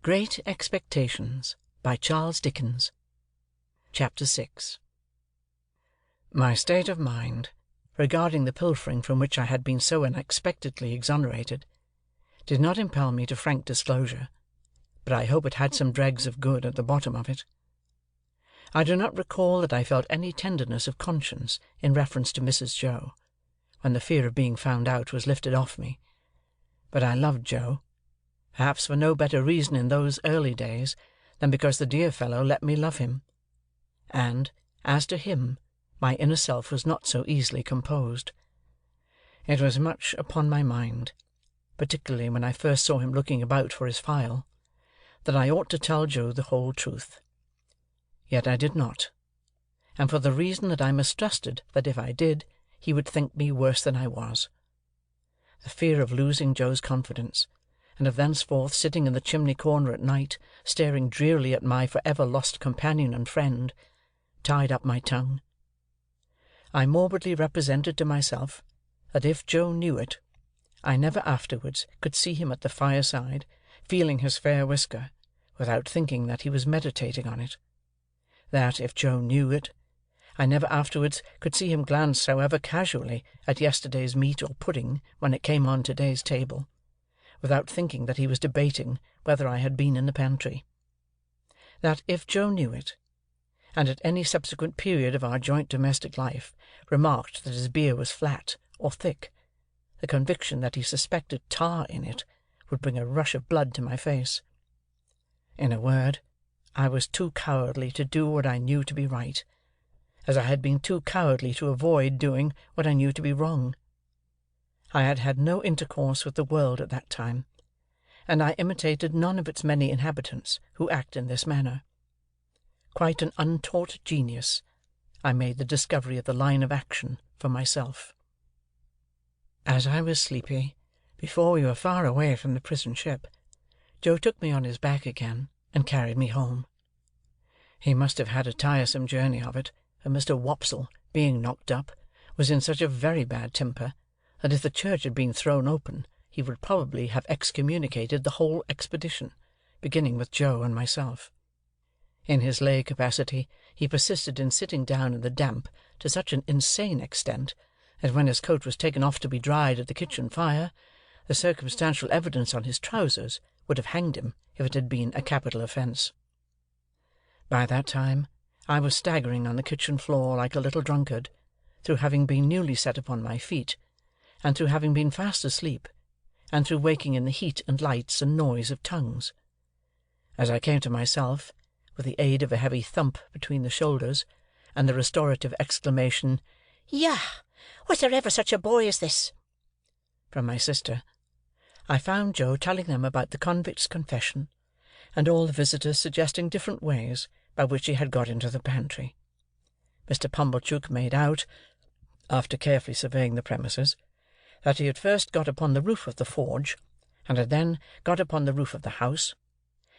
Great Expectations, by Charles Dickens. Chapter 6. My state of mind, regarding the pilfering from which I had been so unexpectedly exonerated, did not impel me to frank disclosure, but I hope it had some dregs of good at the bottom of it. I do not recall that I felt any tenderness of conscience in reference to Mrs. Joe, when the fear of being found out was lifted off me, but I loved Joe, perhaps for no better reason in those early days than because the dear fellow let me love him; and, as to him, my inner self was not so easily composed. It was much upon my mind, particularly when I first saw him looking about for his file, that I ought to tell Joe the whole truth. Yet I did not, and for the reason that I mistrusted that if I did, he would think me worse than I was. The fear of losing Joe's confidence, and of thenceforth sitting in the chimney-corner at night, staring drearily at my for ever lost companion and friend, tied up my tongue. I morbidly represented to myself that if Joe knew it, I never afterwards could see him at the fireside, feeling his fair whisker, without thinking that he was meditating on it; that, if Joe knew it, I never afterwards could see him glance, however casually, at yesterday's meat or pudding when it came on to-day's table, without thinking that he was debating whether I had been in the pantry; that if Joe knew it, and at any subsequent period of our joint domestic life remarked that his beer was flat or thick, the conviction that he suspected tar in it would bring a rush of blood to my face. In a word, I was too cowardly to do what I knew to be right, as I had been too cowardly to avoid doing what I knew to be wrong. I had had no intercourse with the world at that time, and I imitated none of its many inhabitants who act in this manner. Quite an untaught genius, I made the discovery of the line of action for myself. As I was sleepy, before we were far away from the prison ship, Joe took me on his back again, and carried me home. He must have had a tiresome journey of it, for Mr. Wopsle, being knocked up, was in such a very bad temper, that if the church had been thrown open, he would probably have excommunicated the whole expedition, beginning with Joe and myself. In his lay capacity, he persisted in sitting down in the damp to such an insane extent, that when his coat was taken off to be dried at the kitchen fire, the circumstantial evidence on his trousers would have hanged him if it had been a capital offence. By that time, I was staggering on the kitchen floor like a little drunkard, through having been newly set upon my feet, and through having been fast asleep, and through waking in the heat and lights and noise of tongues. As I came to myself, with the aid of a heavy thump between the shoulders, and the restorative exclamation, "Yah! Was there ever such a boy as this?" from my sister, I found Joe telling them about the convict's confession, and all the visitors suggesting different ways by which he had got into the pantry. Mr. Pumblechook made out, after carefully surveying the premises, that he had first got upon the roof of the forge, and had then got upon the roof of the house,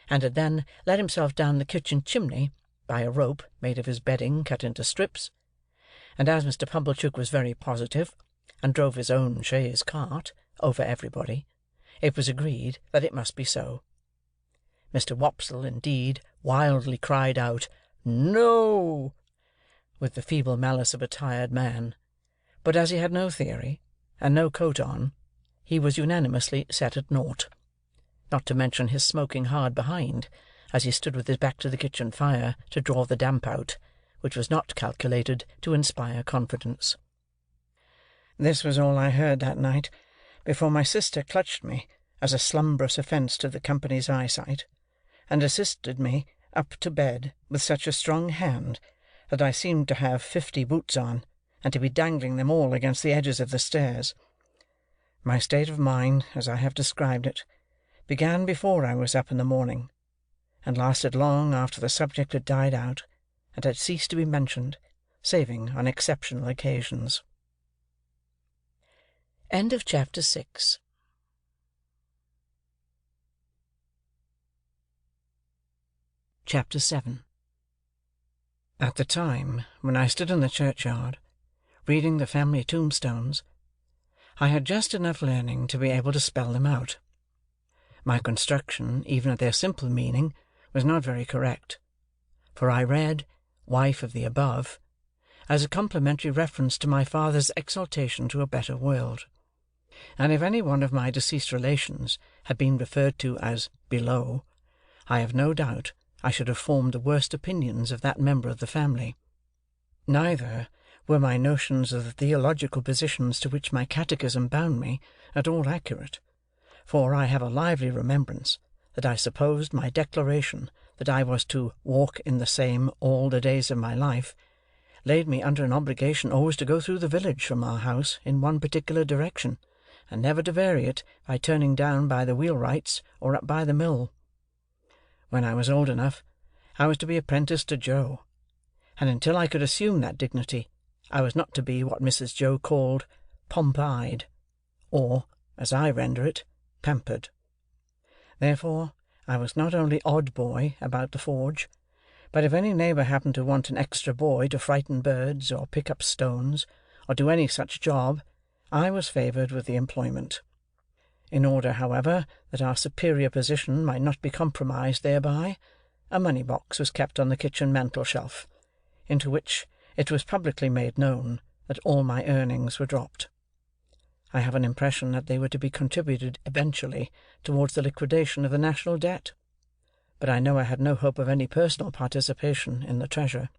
and had then let himself down the kitchen chimney by a rope made of his bedding cut into strips; and as Mr. Pumblechook was very positive, and drove his own chaise cart over everybody, it was agreed that it must be so. Mr. Wopsle, indeed, wildly cried out, "No!" with the feeble malice of a tired man; but as he had no theory, and no coat on, he was unanimously set at naught, not to mention his smoking hard behind, as he stood with his back to the kitchen fire to draw the damp out, which was not calculated to inspire confidence. This was all I heard that night, before my sister clutched me, as a slumbrous offence to the company's eyesight, and assisted me up to bed with such a strong hand that I seemed to have 50 boots on, and to be dangling them all against the edges of the stairs. My state of mind, as I have described it, began before I was up in the morning, and lasted long after the subject had died out, and had ceased to be mentioned, saving on exceptional occasions. End of chapter 6. Chapter 7. At the time when I stood in the churchyard, reading the family tombstones, I had just enough learning to be able to spell them out. My construction, even of their simple meaning, was not very correct, for I read "wife of the above" as a complimentary reference to my father's exaltation to a better world; and if any one of my deceased relations had been referred to as "below," I have no doubt I should have formed the worst opinions of that member of the family. Neither were my notions of the theological positions to which my catechism bound me at all accurate, for I have a lively remembrance that I supposed my declaration that I was to "walk in the same all the days of my life," laid me under an obligation always to go through the village from our house in one particular direction, and never to vary it by turning down by the wheelwright's or up by the mill. When I was old enough, I was to be apprenticed to Joe, and until I could assume that dignity, I was not to be what Mrs. Joe called "pomp-eyed," or, as I render it, pampered. Therefore, I was not only odd boy about the forge, but if any neighbour happened to want an extra boy to frighten birds, or pick up stones, or do any such job, I was favoured with the employment. In order, however, that our superior position might not be compromised thereby, a money-box was kept on the kitchen mantel-shelf, into which it was publicly made known that all my earnings were dropped. I have an impression that they were to be contributed eventually towards the liquidation of the national debt, but I know I had no hope of any personal participation in the treasure.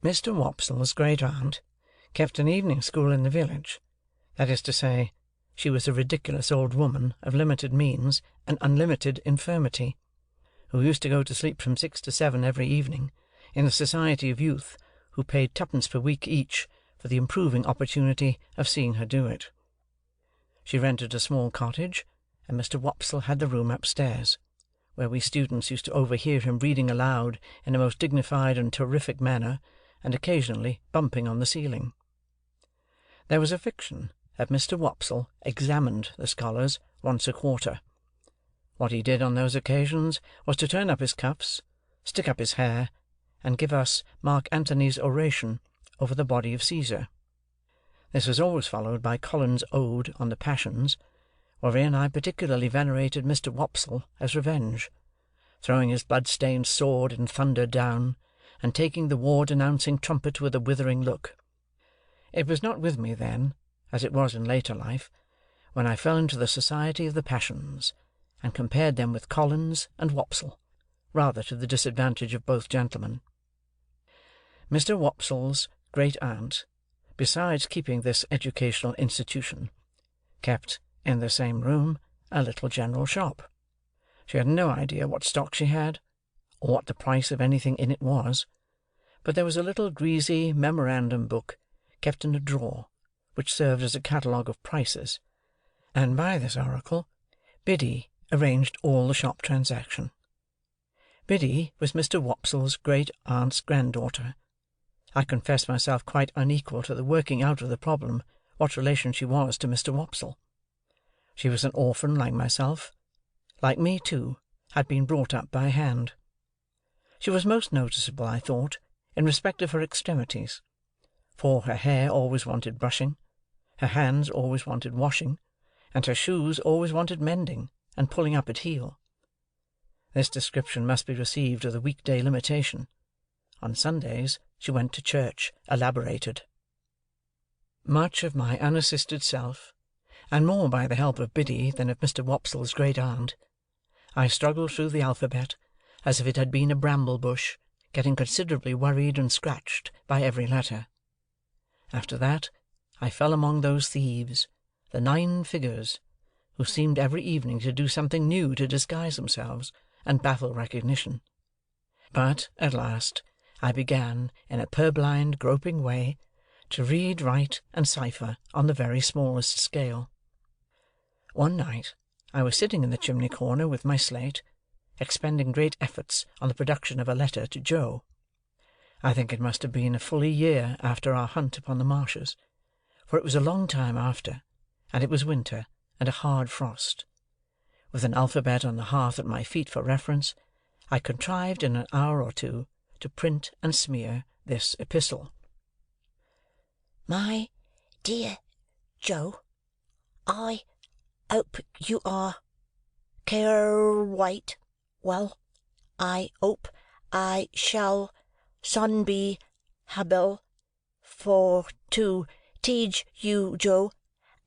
Mr. Wopsle's great-aunt kept an evening school in the village; that is to say, she was a ridiculous old woman of limited means and unlimited infirmity, who used to go to sleep from 6 to 7 every evening, in the society of youth who paid 2d per week each for the improving opportunity of seeing her do it. She rented a small cottage, and Mr. Wopsle had the room upstairs, where we students used to overhear him reading aloud in a most dignified and terrific manner, and occasionally bumping on the ceiling. There was a fiction that Mr. Wopsle examined the scholars once a quarter. What he did on those occasions was to turn up his cuffs, stick up his hair, and give us Mark Antony's oration over the body of Caesar. This was always followed by Collins's ode on the Passions, wherein I particularly venerated Mr. Wopsle as revenge, throwing his blood-stained sword in thunder down, and taking the war-denouncing trumpet with a withering look. It was not with me then, as it was in later life, when I fell into the society of the Passions, and compared them with Collins and Wopsle, rather to the disadvantage of both gentlemen. Mr. Wopsle's great-aunt, besides keeping this educational institution, kept, in the same room, a little general shop. She had no idea what stock she had, or what the price of anything in it was, but there was a little greasy memorandum book kept in a drawer, which served as a catalogue of prices, and by this oracle Biddy arranged all the shop transaction. Biddy was Mr. Wopsle's great-aunt's granddaughter. I confess myself quite unequal to the working out of the problem what relation she was to Mr. Wopsle. She was an orphan like myself; like me, too, had been brought up by hand. She was most noticeable, I thought, in respect of her extremities, for her hair always wanted brushing, her hands always wanted washing, and her shoes always wanted mending and pulling up at heel. This description must be received with a week-day limitation. On Sundays she went to church elaborated. Much of my unassisted self, and more by the help of Biddy than of Mr. Wopsle's great-aunt, I struggled through the alphabet as if it had been a bramble-bush, getting considerably worried and scratched by every letter. After that, I fell among those thieves, the 9 figures, who seemed every evening to do something new to disguise themselves and baffle recognition. But, at last, I began, in a purblind, groping way, to read, write, and cipher on the very smallest scale. One night, I was sitting in the chimney-corner with my slate, expending great efforts on the production of a letter to Joe. I think it must have been a fully year after our hunt upon the marshes, for it was a long time after, and it was winter, and a hard frost. With an alphabet on the hearth at my feet for reference, I contrived in an hour or two to print and smear this epistle. My dear Joe, I hope you are care white. Well, I hope I shall son be able for to teach you, Joe,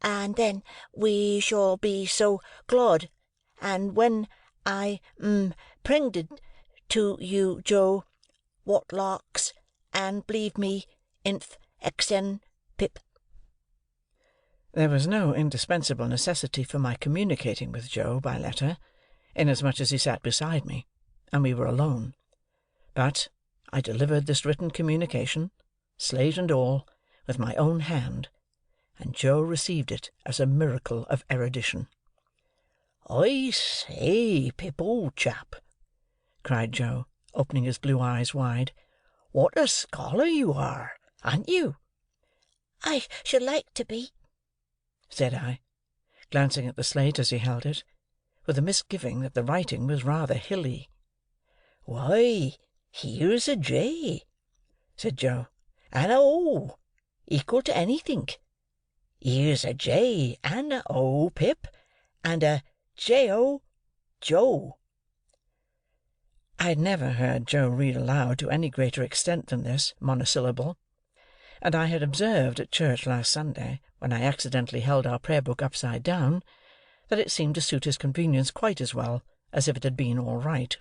and then we shall be so glad, and when I pregnant to you, Joe, what larks, and believe me, inf exen Pip. There was no indispensable necessity for my communicating with Joe by letter, inasmuch as he sat beside me, and we were alone. But I delivered this written communication, slate and all, with my own hand, and Joe received it as a miracle of erudition. "I say, Pip, old chap," cried Joe, opening his blue eyes wide, "what a scholar you are, aren't you?" "I should like to be," said I, glancing at the slate as he held it, with a misgiving that the writing was rather hilly. "Why, here's a J," said Joe, "and a O, equal to anythink. Here's a J and a O, Pip, and a J-O, Joe." I had never heard Joe read aloud to any greater extent than this monosyllable, and I had observed at church last Sunday, when I accidentally held our prayer book upside down, that it seemed to suit his convenience quite as well as if it had been all right.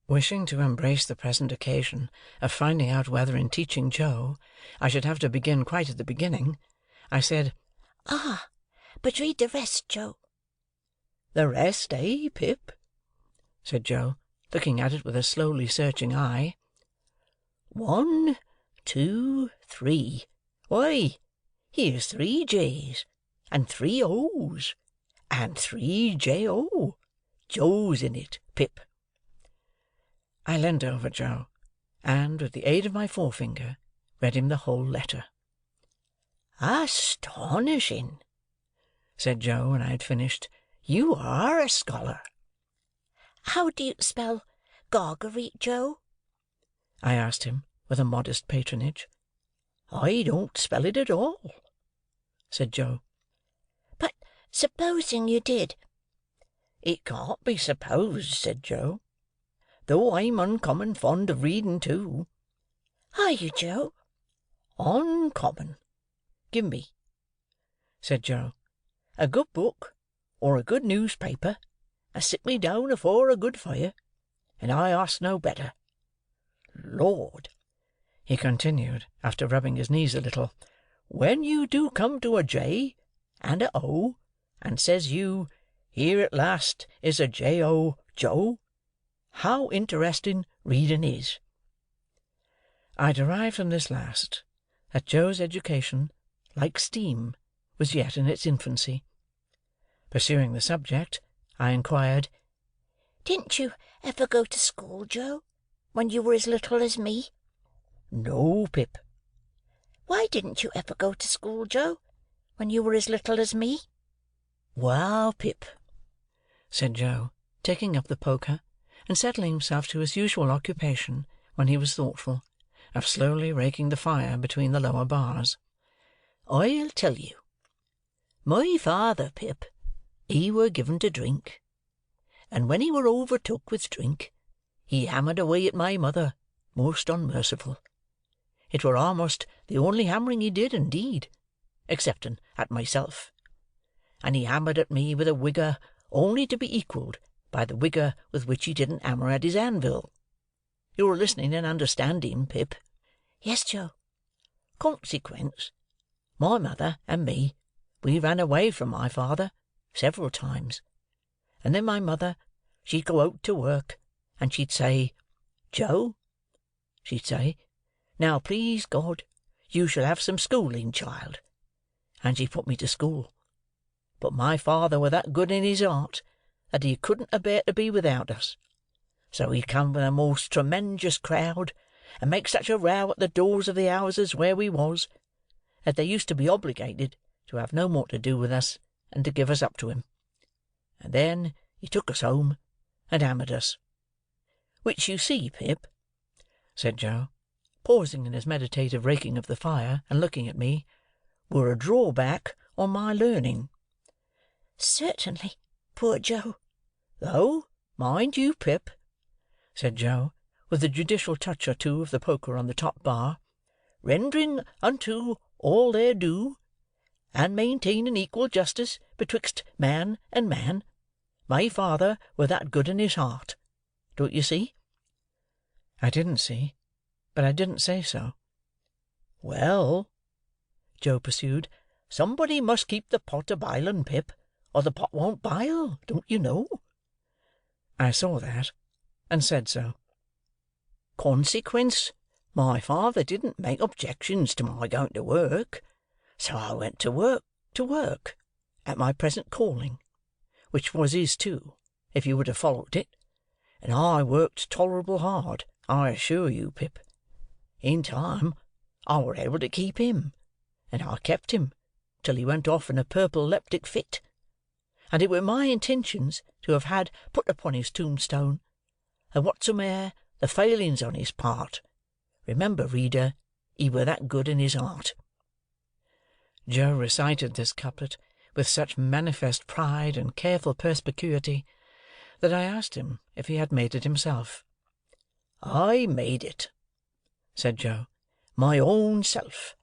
Wishing to embrace the present occasion of finding out whether in teaching Joe I should have to begin quite at the beginning, I said, "Ah, but read the rest, Joe." "The rest, eh, Pip?" said Joe, looking at it with a slowly searching eye. 1, 2, 3. Why, here's 3 J's, and 3 O's, and 3 J-O. Joes in it, Pip." I leant over Joe, and, with the aid of my forefinger, read him the whole letter. "Astonishing," said Joe, when I had finished. "You are a scholar." "How do you spell Gargery, Joe?" I asked him, with a modest patronage. "I don't spell it at all," said Joe. "But supposing you did?" "It can't be supposed," said Joe, "though I'm uncommon fond of reading too." "Are you, Joe?" "Uncommon. Give me," said Joe, "a good book, or a good newspaper, and sit me down afore a good fire, and I ask no better. Lord," he continued, after rubbing his knees a little, "when you do come to a J and a O, and says you, 'Here at last is a J-O, Joe,' how interesting reading is." I derived from this last, that Joe's education, like steam, was yet in its infancy. Pursuing the subject, I inquired, "Didn't you ever go to school, Joe, when you were as little as me?" "No, Pip." "Why didn't you ever go to school, Joe, when you were as little as me?" "Well, Pip," said Joe, taking up the poker, and settling himself to his usual occupation, when he was thoughtful, of slowly raking the fire between the lower bars, "I'll tell you. My father, Pip, he were given to drink, and when he were overtook with drink, he hammered away at my mother, most unmerciful. It were almost the only hammering he did, indeed, excepting at myself, and he hammered at me with a wigour only to be equalled by the wigour with which he didn't hammer at his anvil. You're listening and understanding, Pip?" "Yes, Joe." "Consequence, my mother and me, we ran away from my father several times, and then my mother, she'd go out to work, and she'd say, 'Joe,' she'd say, 'now, please God, you shall have some schooling, child,' and she put me to school. But my father were that good in his heart that he couldn't abear to be without us, so he'd come with a most tremenjous crowd, and make such a row at the doors of the houses where we was, that they used to be obligated to have no more to do with us and to give us up to him. And then he took us home and hammered us. Which you see, Pip," said Joe, pausing in his meditative raking of the fire, and looking at me, "were a drawback on my learning." "Certainly, poor Joe," Though, mind you, Pip," said Joe, with a judicial touch or two of the poker on the top bar, "rendering unto all their due, and maintaining equal justice betwixt man and man, my father were that good in his heart. Don't you see?" I didn't see, but I didn't say so. "Well," Joe pursued, "somebody must keep the pot a-biling, Pip, or the pot won't bile, don't you know?" I saw that, and said so. "Consequence, my father didn't make objections to my going to work, so I went to work, at my present calling, which was his too, if you would have followed it, and I worked tolerable hard, I assure you, Pip. In time, I were able to keep him, and I kept him till he went off in a purple-leptic fit, and it were my intentions to have had put upon his tombstone, that whatsome'er the failings on his part, remember, reader, he were that good in his heart." Joe recited this couplet with such manifest pride and careful perspicuity, that I asked him if he had made it himself. "I made it," said Joe, "my own self.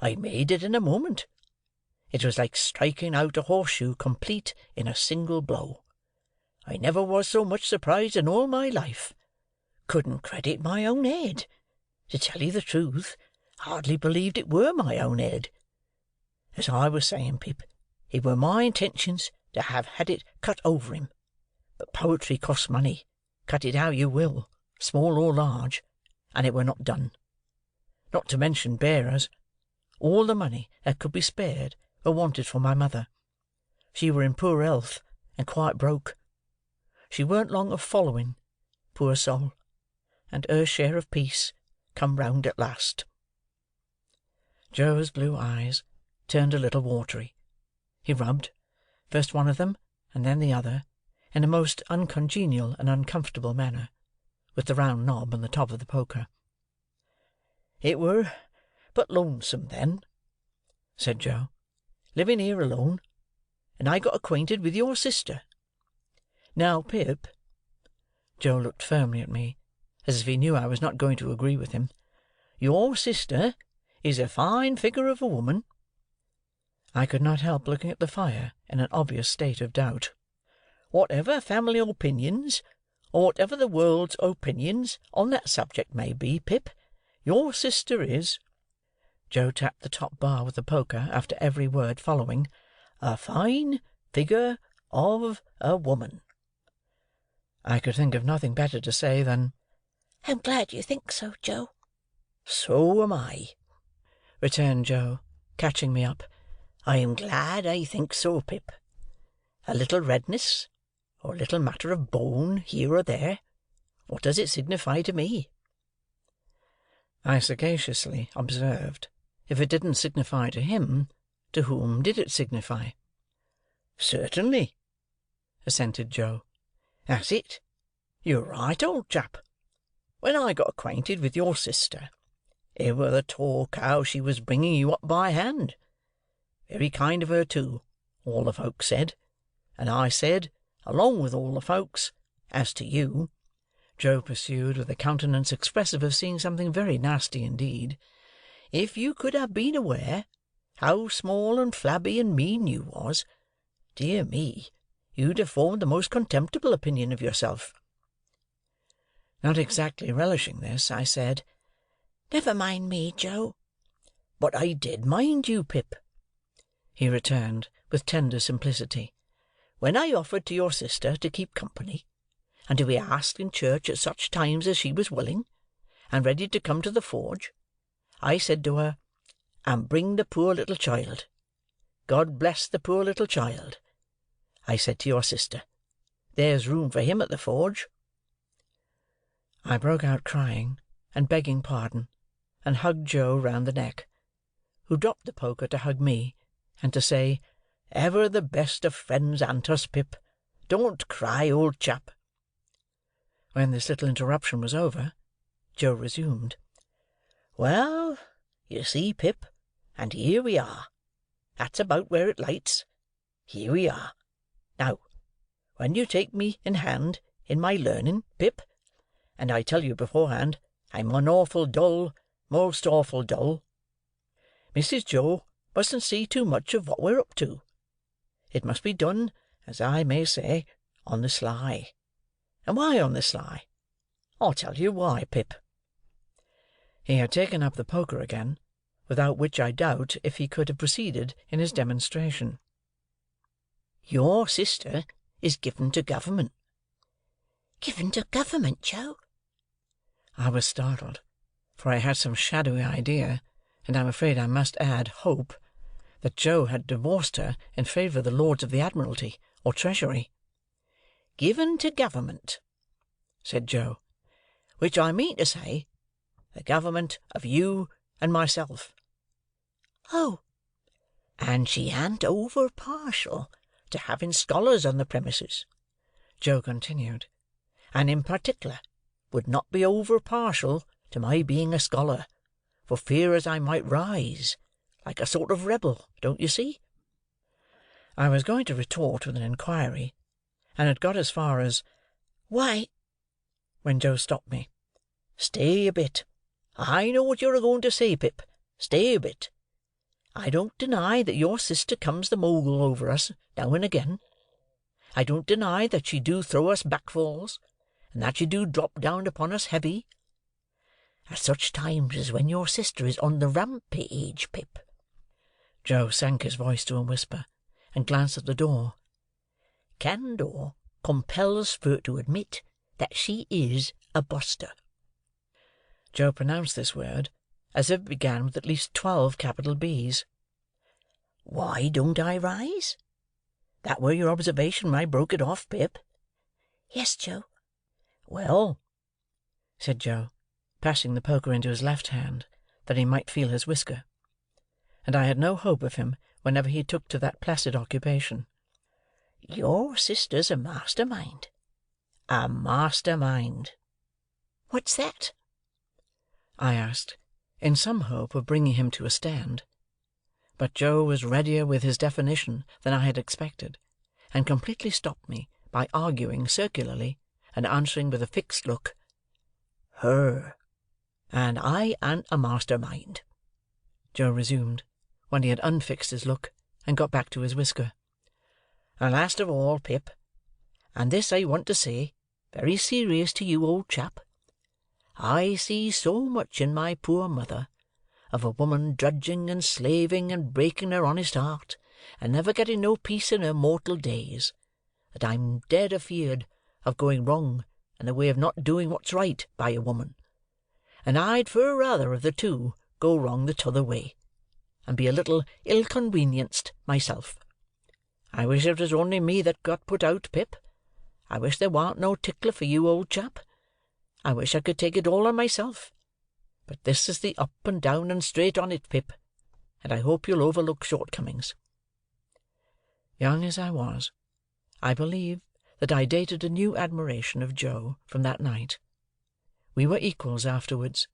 I made it in a moment. It was like striking out a horseshoe complete in a single blow. I never was so much surprised in all my life. Couldn't credit my own head. To tell you the truth, hardly believed it were my own head. As I was saying, Pip, it were my intentions to have had it cut over him, but poetry costs money, cut it how you will, small or large, and it were not done. Not to mention bearers. All the money that could be spared were wanted for my mother. She were in poor health, and quite broke. She weren't long of following, poor soul, and her share of peace come round at last." Joe's blue eyes turned a little watery. He rubbed, first one of them and then the other, in a most uncongenial and uncomfortable manner, with the round knob on the top of the poker. "It were but lonesome then," said Joe, "living here alone, and I got acquainted with your sister. Now, Pip," Joe looked firmly at me, as if he knew I was not going to agree with him, "your sister is a fine figure of a woman." I could not help looking at the fire in an obvious state of doubt. "Whatever family opinions, or whatever the world's opinions on that subject may be, Pip, your sister is," Joe tapped the top bar with the poker after every word following, "a fine figure of a woman." I could think of nothing better to say than, "I'm glad you think so, Joe." "So am I," returned Joe, catching me up. "I am glad I think so, Pip. A little redness, or a little matter of bone here or there, what does it signify to me?" I sagaciously observed, if it didn't signify to him, to whom did it signify? "Certainly," assented Joe. "That's it. You're right, old chap. When I got acquainted with your sister, it were the talk how she was bringing you up by hand. Very kind of her too, all the folks said, and I said, along with all the folks, as to you," Joe pursued, with a countenance expressive of seeing something very nasty indeed, "if you could have been aware how small and flabby and mean you was, dear me, you'd have formed the most contemptible opinion of yourself." Not exactly relishing this, I said, "Never mind me, Joe." "But I did mind you, Pip," he returned, with tender simplicity. "When I offered to your sister to keep company, and to be asked in church at such times as she was willing, and ready to come to the forge, I said to her, 'And bring the poor little child. God bless the poor little child,' I said to your sister. 'There's room for him at the forge.'" I broke out crying, and begging pardon, and hugged Joe round the neck, who dropped the poker to hug me, and to say, "Ever the best of friends, an't us, Pip? Don't cry, old chap." When this little interruption was over, Joe resumed, "Well, you see, Pip, and here we are. That's about where it lights. Here we are. Now, when you take me in hand in my learning, Pip, and I tell you beforehand I'm an awful dull, most awful dull, Mrs. Joe mustn't see too much of what we're up to. It must be done, as I may say, on the sly. And why on the sly? I'll tell you why, Pip." He had taken up the poker again, without which I doubt if he could have proceeded in his demonstration. "Your sister is given to government." "Given to government, Joe?" I was startled, for I had some shadowy idea, and I'm afraid I must add hope, that Joe had divorced her in favour of the Lords of the Admiralty or Treasury. "Given to government," said Joe, "which I mean to say, the government of you and myself." "Oh!" "And she an't over partial to having scholars on the premises," Joe continued, "and in particular would not be over partial to my being a scholar, for fear as I might rise, like a sort of rebel, don't you see?" I was going to retort with an inquiry, and had got as far as "Why," when Joe stopped me. "Stay a bit. I know what you're a-going to say, Pip. Stay a bit. I don't deny that your sister comes the mogul over us, now and again. I don't deny that she do throw us backfalls, and that she do drop down upon us heavy. At such times as when your sister is on the rampage, Pip." Joe sank his voice to a whisper, and glanced at the door. "Candour compels fur to admit that she is a buster." Joe pronounced this word as if it began with at least 12 capital B's. "Why don't I rise? That were your observation when I broke it off, Pip?" "Yes, Joe." "Well," said Joe, passing the poker into his left hand, that he might feel his whisker; and I had no hope of him whenever he took to that placid occupation. "Your sister's a master mind. A master mind." "What's that?" I asked, in some hope of bringing him to a stand. But Joe was readier with his definition than I had expected, and completely stopped me by arguing circularly, and answering with a fixed look, "Her. And I an't a master mind," Joe resumed, when he had unfixed his look, and got back to his whisker. "And last of all, Pip, and this I want to say, very serious to you, old chap, I see so much in my poor mother, of a woman drudging and slaving and breaking her honest heart, and never getting no peace in her mortal days, that I'm dead afeard of going wrong in the way of not doing what's right by a woman; and I'd fur rather of the two go wrong the t'other way, and be a little ill-conwenienced myself. I wish it was only me that got put out, Pip. I wish there warn't no tickler for you, old chap. I wish I could take it all on myself. But this is the up and down and straight on it, Pip, and I hope you'll overlook shortcomings." Young as I was, I believe that I dated a new admiration of Joe from that night. We were equals afterwards,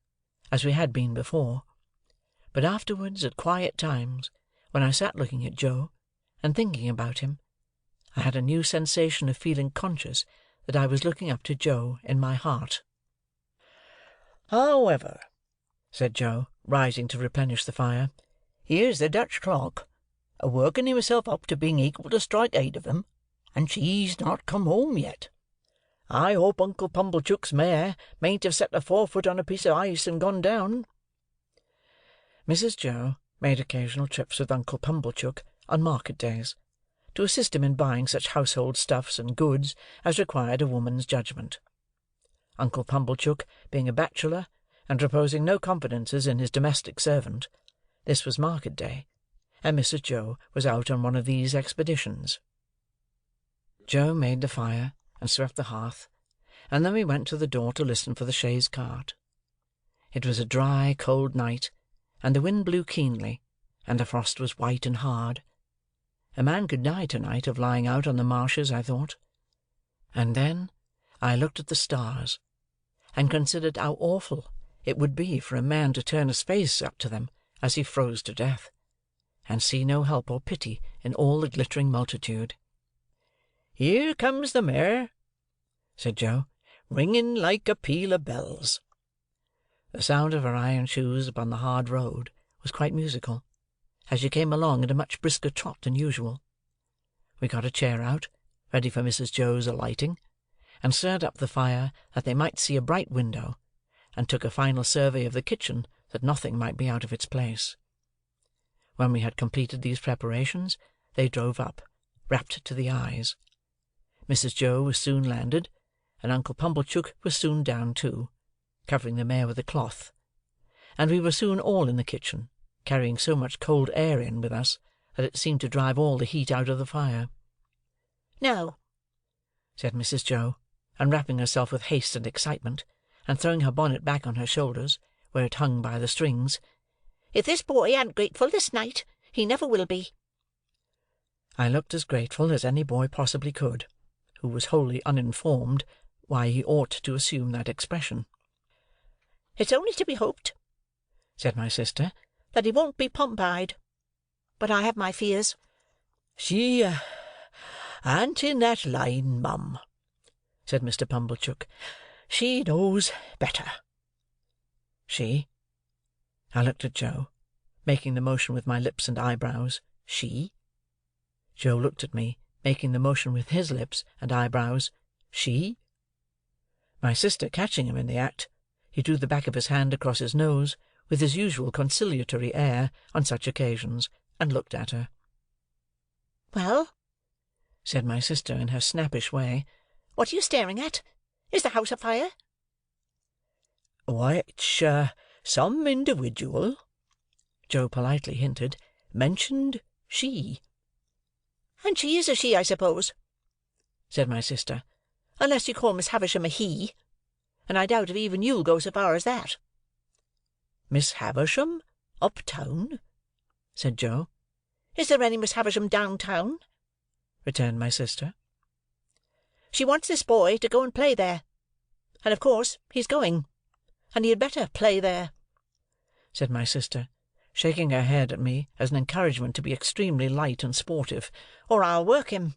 as we had been before; but afterwards, at quiet times, when I sat looking at Joe, and thinking about him, I had a new sensation of feeling conscious that I was looking up to Joe in my heart. "However," said Joe, rising to replenish the fire, "here's the Dutch clock, a-working himself up to being equal to strike 8 of 'em, and she's not come home yet. I hope Uncle Pumblechook's mare mayn't have set her forefoot on a piece of ice and gone down." Mrs. Joe made occasional trips with Uncle Pumblechook on market days, to assist him in buying such household stuffs and goods as required a woman's judgment. Uncle Pumblechook being a bachelor, and reposing no confidences in his domestic servant, this was market day, and Mrs. Joe was out on one of these expeditions. Joe made the fire, and swept the hearth, and then we went to the door to listen for the chaise cart. It was a dry, cold night, and the wind blew keenly, and the frost was white and hard. A man could die to-night of lying out on the marshes, I thought. And then I looked at the stars, and considered how awful it would be for a man to turn his face up to them as he froze to death, and see no help or pity in all the glittering multitude. "Here comes the mare," said Joe, "ringing like a peal of bells." The sound of her iron shoes upon the hard road was quite musical, as she came along at a much brisker trot than usual. We got a chair out, ready for Mrs. Joe's alighting, and stirred up the fire that they might see a bright window, and took a final survey of the kitchen that nothing might be out of its place. When we had completed these preparations, they drove up, wrapped to the eyes. Mrs. Joe was soon landed, and Uncle Pumblechook was soon down too, covering the mare with a cloth, and we were soon all in the kitchen, carrying so much cold air in with us that it seemed to drive all the heat out of the fire. "Now," said Mrs. Joe, unwrapping herself with haste and excitement, and throwing her bonnet back on her shoulders, where it hung by the strings, "if this boy an't grateful this night, he never will be." I looked as grateful as any boy possibly could, who was wholly uninformed why he ought to assume that expression. "It's only to be hoped," said my sister, "that he won't be pomp-eyed. But I have my fears." "She an't in that line, mum," said Mr. Pumblechook. "She knows better." "She?" I looked at Joe, making the motion with my lips and eyebrows. "She?" Joe looked at me, making the motion with his lips and eyebrows. "She?" My sister catching him in the act, he drew the back of his hand across his nose, with his usual conciliatory air on such occasions, and looked at her. "Well," said my sister in her snappish way, "what are you staring at? Is the house afire?" "Which some individual," Joe politely hinted, "mentioned she." "And she is a she, I suppose," said my sister. "unless you call Miss Havisham a he, and I doubt if even you'll go so far as that." "Miss Havisham? Uptown?" said Joe. "Is there any Miss Havisham downtown?" returned my sister. "She wants this boy to go and play there, and of course he's going, and he had better play there," said my sister, shaking her head at me as an encouragement to be extremely light and sportive, "or I'll work him."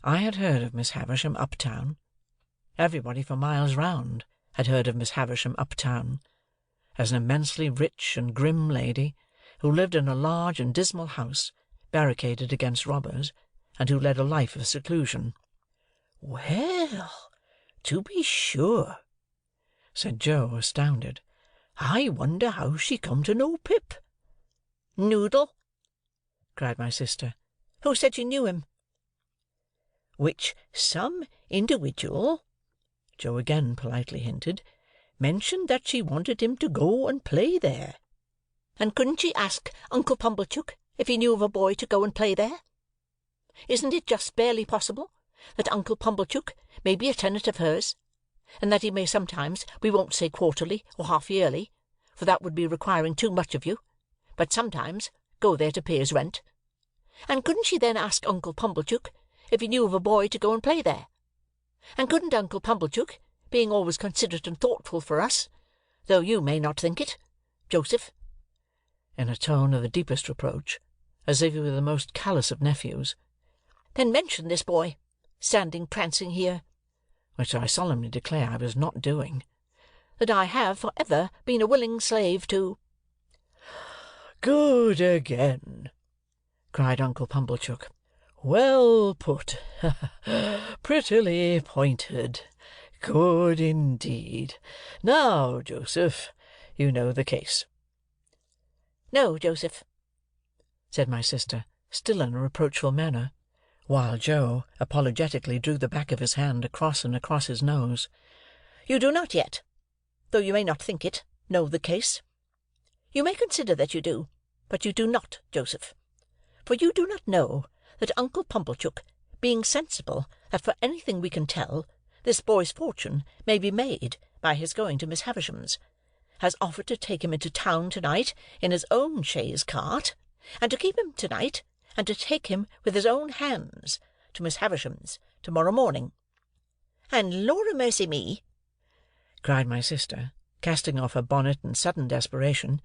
I had heard of Miss Havisham uptown. Everybody for miles round had heard of Miss Havisham uptown, as an immensely rich and grim lady, who lived in a large and dismal house, barricaded against robbers, and who led a life of seclusion. "Well, to be sure," said Joe, astounded. "I wonder how she come to know Pip." "Noodle!" cried my sister. "Who said you knew him?" "Which some individual," Joe again politely hinted, "mentioned that she wanted him to go and play there." "And couldn't she ask Uncle Pumblechook if he knew of a boy to go and play there? Isn't it just barely possible that Uncle Pumblechook may be a tenant of hers, and that he may sometimes, we won't say quarterly or half-yearly, for that would be requiring too much of you, but sometimes go there to pay his rent? And couldn't she then ask Uncle Pumblechook if he knew of a boy to go and play there? And couldn't Uncle Pumblechook, being always considerate and thoughtful for us, though you may not think it, Joseph," in a tone of the deepest reproach, as if he were the most callous of nephews, "then mention this boy, standing prancing here," which I solemnly declare I was not doing, "that I have for ever been a willing slave to—" "Good again!" cried Uncle Pumblechook. "Well put! Prettily pointed! Good indeed! Now, Joseph, you know the case." "No, Joseph," said my sister, still in a reproachful manner, while Joe apologetically drew the back of his hand across and across his nose. "You do not yet, though you may not think it, know the case. You may consider that you do, but you do not, Joseph. For you do not know that Uncle Pumblechook, being sensible that for anything we can tell, this boy's fortune may be made by his going to Miss Havisham's, has offered to take him into town to-night in his own chaise cart, and to keep him to-night, and to take him with his own hands to Miss Havisham's to-morrow morning. And Laura mercy me," cried my sister, casting off her bonnet in sudden desperation,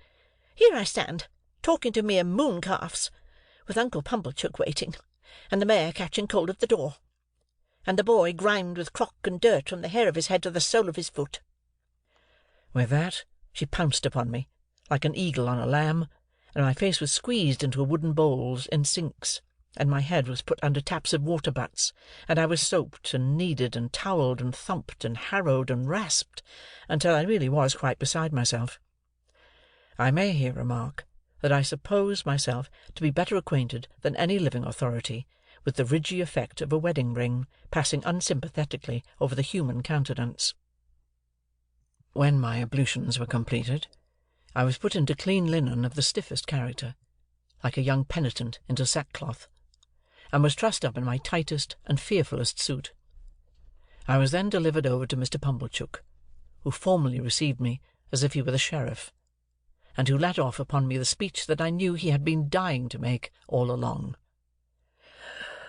"here I stand, talking to mere mooncalves, with Uncle Pumblechook waiting, and the mare catching cold at the door, and the boy grimed with crock and dirt from the hair of his head to the sole of his foot." With that, she pounced upon me, like an eagle on a lamb, and my face was squeezed into wooden bowls in sinks, and my head was put under taps of water-butts, and I was soaped, and kneaded, and towelled, and thumped, and harrowed, and rasped, until I really was quite beside myself. I may here remark that I suppose myself to be better acquainted than any living authority with the ridgy effect of a wedding-ring passing unsympathetically over the human countenance. When my ablutions were completed, I was put into clean linen of the stiffest character, like a young penitent into sackcloth, and was trussed up in my tightest and fearfullest suit. I was then delivered over to Mr. Pumblechook, who formally received me as if he were the sheriff, and who let off upon me the speech that I knew he had been dying to make all along.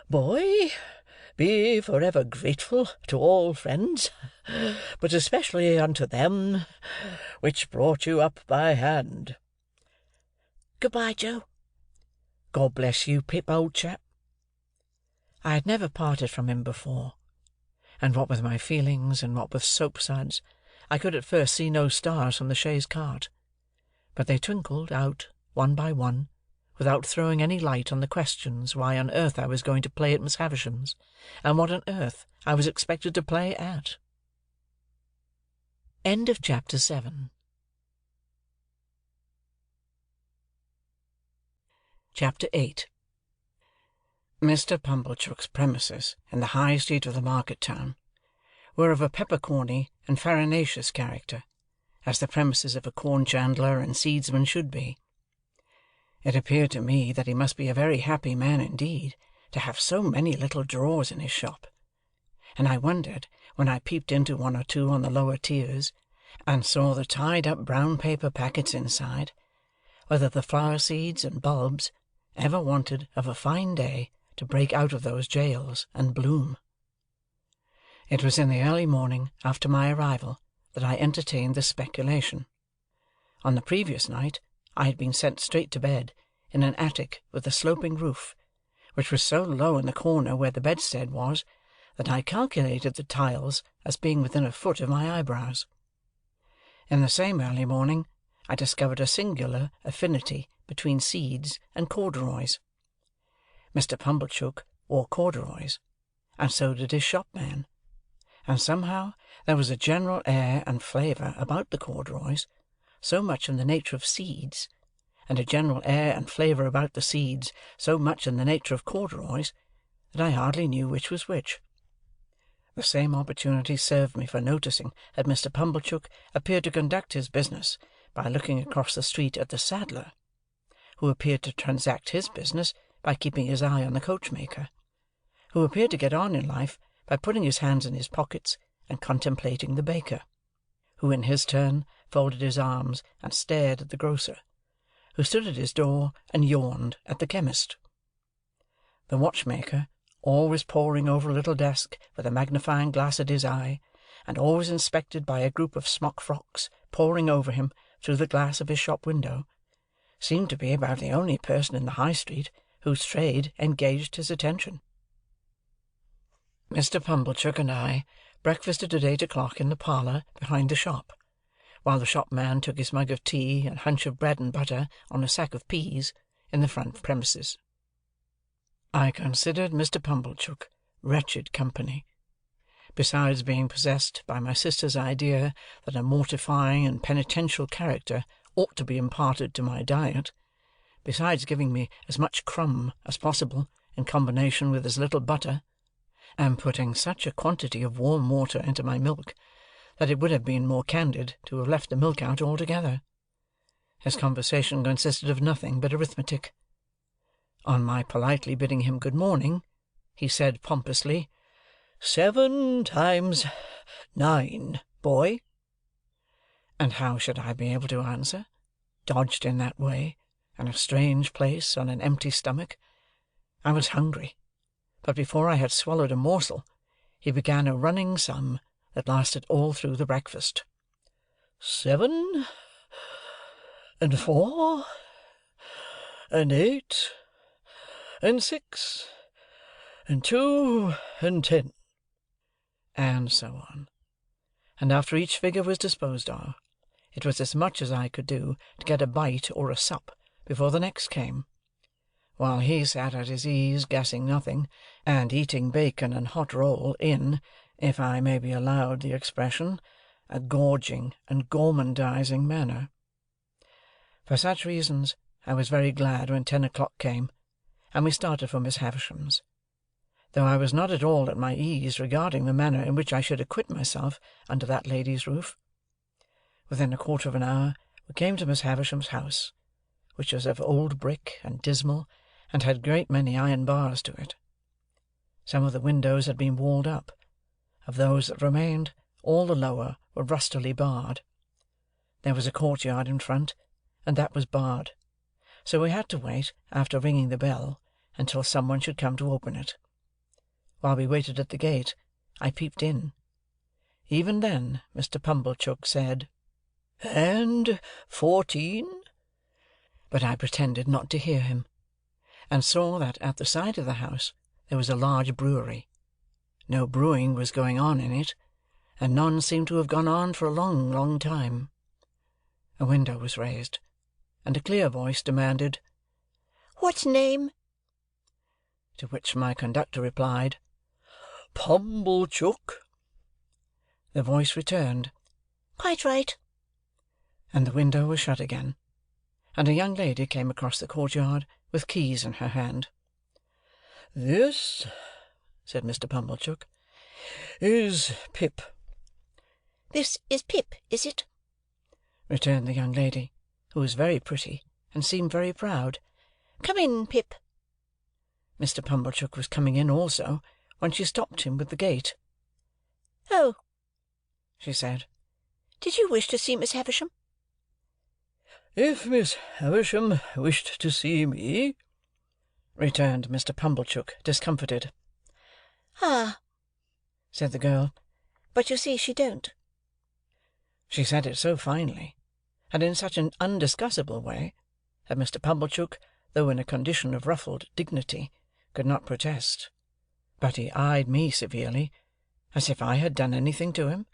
"Boy, be for ever grateful to all friends, but especially unto them which brought you up by hand." "Good-bye, Joe." "God bless you, Pip, old chap." I had never parted from him before, and what with my feelings, and what with soap-suds, I could at first see no stars from the chaise cart, but they twinkled out one by one, without throwing any light on the questions why on earth I was going to play at Miss Havisham's, and what on earth I was expected to play at. Chapter 7. Chapter 8. Mr. Pumblechook's premises in the High Street of the market-town were of a peppercorny and farinaceous character, as the premises of a corn-chandler and seedsman should be. It appeared to me that he must be a very happy man indeed to have so many little drawers in his shop, and I wondered, when I peeped into one or two on the lower tiers, and saw the tied-up brown paper packets inside, whether the flower seeds and bulbs ever wanted of a fine day to break out of those jails and bloom. It was in the early morning after my arrival that I entertained this speculation. On the previous night I had been sent straight to bed in an attic with a sloping roof, which was so low in the corner where the bedstead was, that I calculated the tiles as being within a foot of my eyebrows. In the same early morning I discovered a singular affinity between seeds and corduroys. Mr. Pumblechook wore corduroys, and so did his shopman, and somehow there was a general air and flavour about the corduroys, so much in the nature of seeds, and a general air and flavour about the seeds so much in the nature of corduroys, that I hardly knew which was which. The same opportunity served me for noticing that Mr. Pumblechook appeared to conduct his business by looking across the street at the saddler, who appeared to transact his business by keeping his eye on the coachmaker, who appeared to get on in life by putting his hands in his pockets and contemplating the baker, who in his turn folded his arms and stared at the grocer, who stood at his door and yawned at the chemist. The watchmaker, always poring over a little desk with a magnifying glass at his eye, and always inspected by a group of smock-frocks poring over him through the glass of his shop window, seemed to be about the only person in the High Street whose trade engaged his attention. Mr. Pumblechook and I breakfasted at 8 o'clock in the parlour behind the shop, while the shopman took his mug of tea and hunch of bread and butter on a sack of peas in the front premises. I considered Mr. Pumblechook wretched company. Besides being possessed by my sister's idea that a mortifying and penitential character ought to be imparted to my diet, besides giving me as much crumb as possible in combination with as little butter, and putting such a quantity of warm water into my milk that it would have been more candid to have left the milk out altogether, his conversation consisted of nothing but arithmetic. On my politely bidding him good morning, he said pompously, 7 times 9, boy. And how should I be able to answer, dodged in that way, in a strange place, on an empty stomach? I was hungry, but before I had swallowed a morsel, he began a running sum that lasted all through the breakfast. 7, and 4, and 8, and 6, and 2 and 10. And so on. And after each figure was disposed of, it was as much as I could do to get a bite or a sup before the next came, while he sat at his ease guessing nothing, and eating bacon and hot roll in, if I may be allowed the expression, a gorging and gormandizing manner. For such reasons, I was very glad when 10 o'clock came, and we started for Miss Havisham's, though I was not at all at my ease regarding the manner in which I should acquit myself under that lady's roof. Within a quarter of an hour we came to Miss Havisham's house, which was of old brick and dismal, and had a great many iron bars to it. Some of the windows had been walled up. Of those that remained, all the lower were rustily barred. There was a courtyard in front, and that was barred, so we had to wait, after ringing the bell, until some one should come to open it. While we waited at the gate, I peeped in. Even then Mr. Pumblechook said, "And 14?" But I pretended not to hear him, and saw that at the side of the house there was a large brewery. No brewing was going on in it, and none seemed to have gone on for a long, long time. A window was raised, and a clear voice demanded, "What name?" To which my conductor replied, "Pumblechook." The voice returned, "Quite right." and the window was shut again, and a young lady came across the courtyard with keys in her hand. "This," said Mr. Pumblechook, "is Pip." "This is Pip, is it?" returned the young lady, who was very pretty, and seemed very proud. "Come in, Pip." Mr. Pumblechook was coming in also, when she stopped him with the gate. "Oh," she said, "did you wish to see Miss Havisham?" "If Miss Havisham wished to see me," returned Mr. Pumblechook, discomfited. "Ah," said the girl. "but you see she don't." She said it so finely, and in such an undiscussable way, that Mr. Pumblechook, though in a condition of ruffled dignity, could not protest. But he eyed me severely, as if I had done anything to him,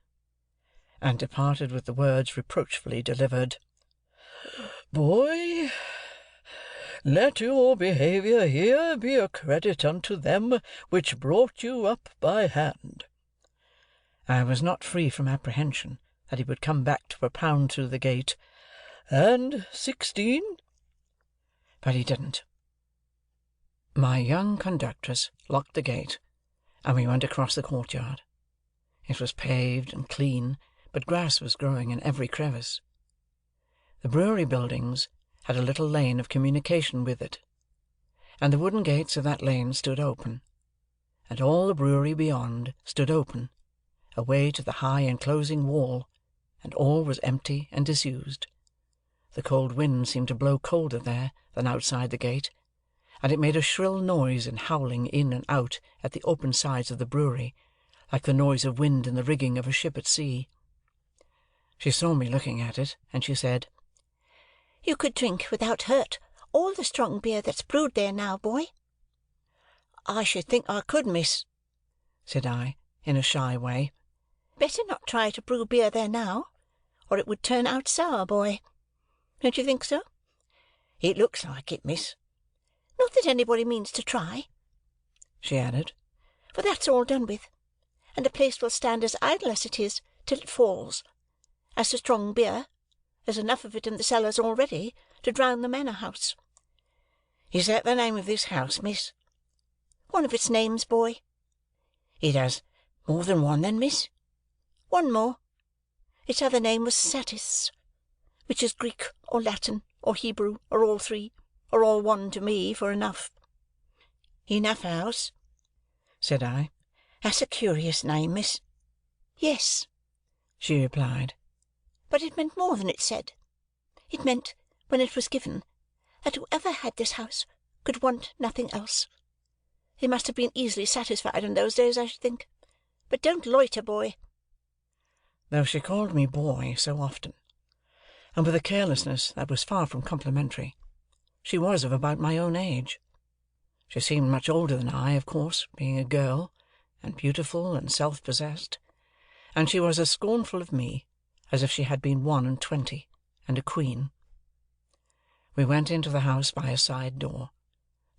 and departed with the words reproachfully delivered, "Boy, let your behaviour here be a credit unto them which brought you up by hand." I was not free from apprehension that he would come back to propound through the gate, "And 16?" but he didn't. My young conductress locked the gate, and we went across the courtyard. It was paved and clean, but grass was growing in every crevice. The brewery buildings had a little lane of communication with it, and the wooden gates of that lane stood open, and all the brewery beyond stood open, away to the high enclosing wall, and all was empty and disused. The cold wind seemed to blow colder there than outside the gate, and it made a shrill noise in howling in and out at the open sides of the brewery, like the noise of wind in the rigging of a ship at sea. She saw me looking at it, and she said, "You could drink, without hurt, all the strong beer that's brewed there now, boy." "I should think I could, miss," said I, in a shy way. "Better not try to brew beer there now, or it would turn out sour, boy. Don't you think so?" "It looks like it, miss." "Not that anybody means to try," she added, "for that's all done with, and the place will stand as idle as it is till it falls. As to strong beer, there's enough of it in the cellars already to drown the manor-house." "Is that the name of this house, miss?" "One of its names, boy." "It has more than one, then, miss?" "One more. Its other name was Satis, which is Greek or Latin or Hebrew, or all three, or all one to me for enough." "Enough House?" said I. "That's a curious name, miss." "Yes," she replied. "but it meant more than it said. It meant, when it was given, that whoever had this house could want nothing else. They must have been easily satisfied in those days, I should think. But don't loiter, boy." Though she called me boy so often, and with a carelessness that was far from complimentary, she was of about my own age. She seemed much older than I, of course, being a girl, and beautiful and self-possessed, and she was as scornful of me as if she had been 21, and a queen. We went into the house by a side door.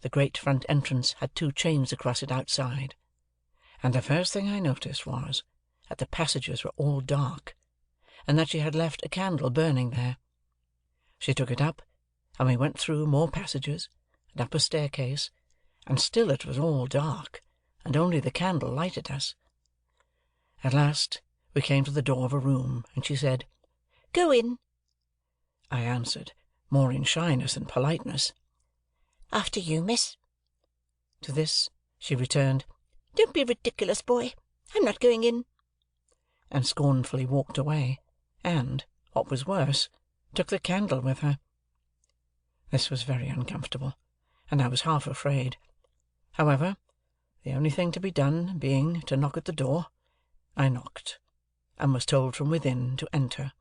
The great front entrance had 2 chains across it outside, and the first thing I noticed was that the passages were all dark, and that she had left a candle burning there. She took it up, and we went through more passages, and up a staircase, and still it was all dark, and only the candle lighted us. At last we came to the door of a room, and she said, "Go in." I answered, more in shyness than politeness, "After you, miss." To this she returned, "Don't be ridiculous, boy. I'm not going in," and scornfully walked away, and, what was worse, took the candle with her. This was very uncomfortable, and I was half afraid. However, the only thing to be done being to knock at the door, I knocked, and was told from within to enter.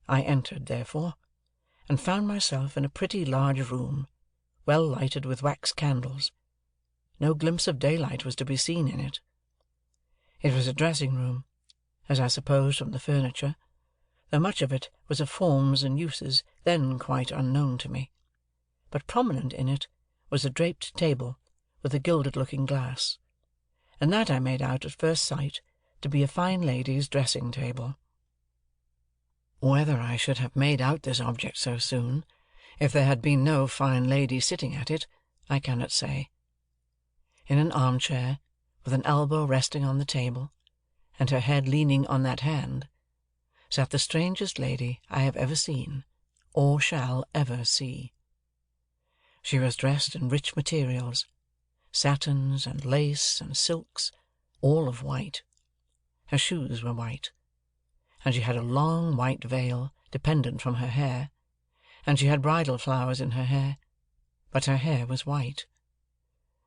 I entered, therefore, and found myself in a pretty large room, well lighted with wax candles. No glimpse of daylight was to be seen in it. It was a dressing-room, as I supposed from the furniture, though much of it was of forms and uses then quite unknown to me. But prominent in it was a draped table with a gilded-looking glass, and that I made out at first sight to be a fine lady's dressing-table. Whether I should have made out this object so soon, if there had been no fine lady sitting at it, I cannot say. In an arm-chair, with an elbow resting on the table, and her head leaning on that hand, sat the strangest lady I have ever seen, or shall ever see. She was dressed in rich materials, satins and lace and silks, all of white. Her shoes were white, and she had a long white veil dependent from her hair, and she had bridal flowers in her hair, but her hair was white.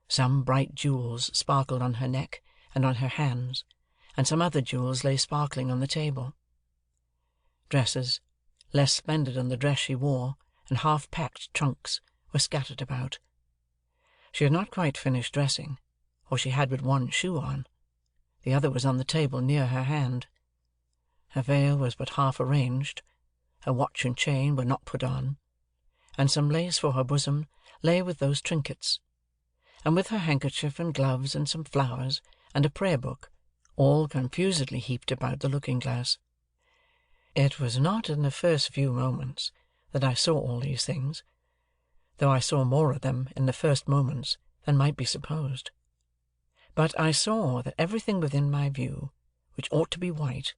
Some bright jewels sparkled on her neck and on her hands, and some other jewels lay sparkling on the table. Dresses, less splendid than the dress she wore, and half-packed trunks, were scattered about. She had not quite finished dressing, or she had but 1 shoe on. The other was on the table near her hand. Her veil was but half arranged, her watch and chain were not put on, and some lace for her bosom lay with those trinkets, and with her handkerchief and gloves and some flowers and a prayer-book, all confusedly heaped about the looking-glass. It was not in the first few moments that I saw all these things, though I saw more of them in the first moments than might be supposed. But I saw that everything within my view, which ought to be white,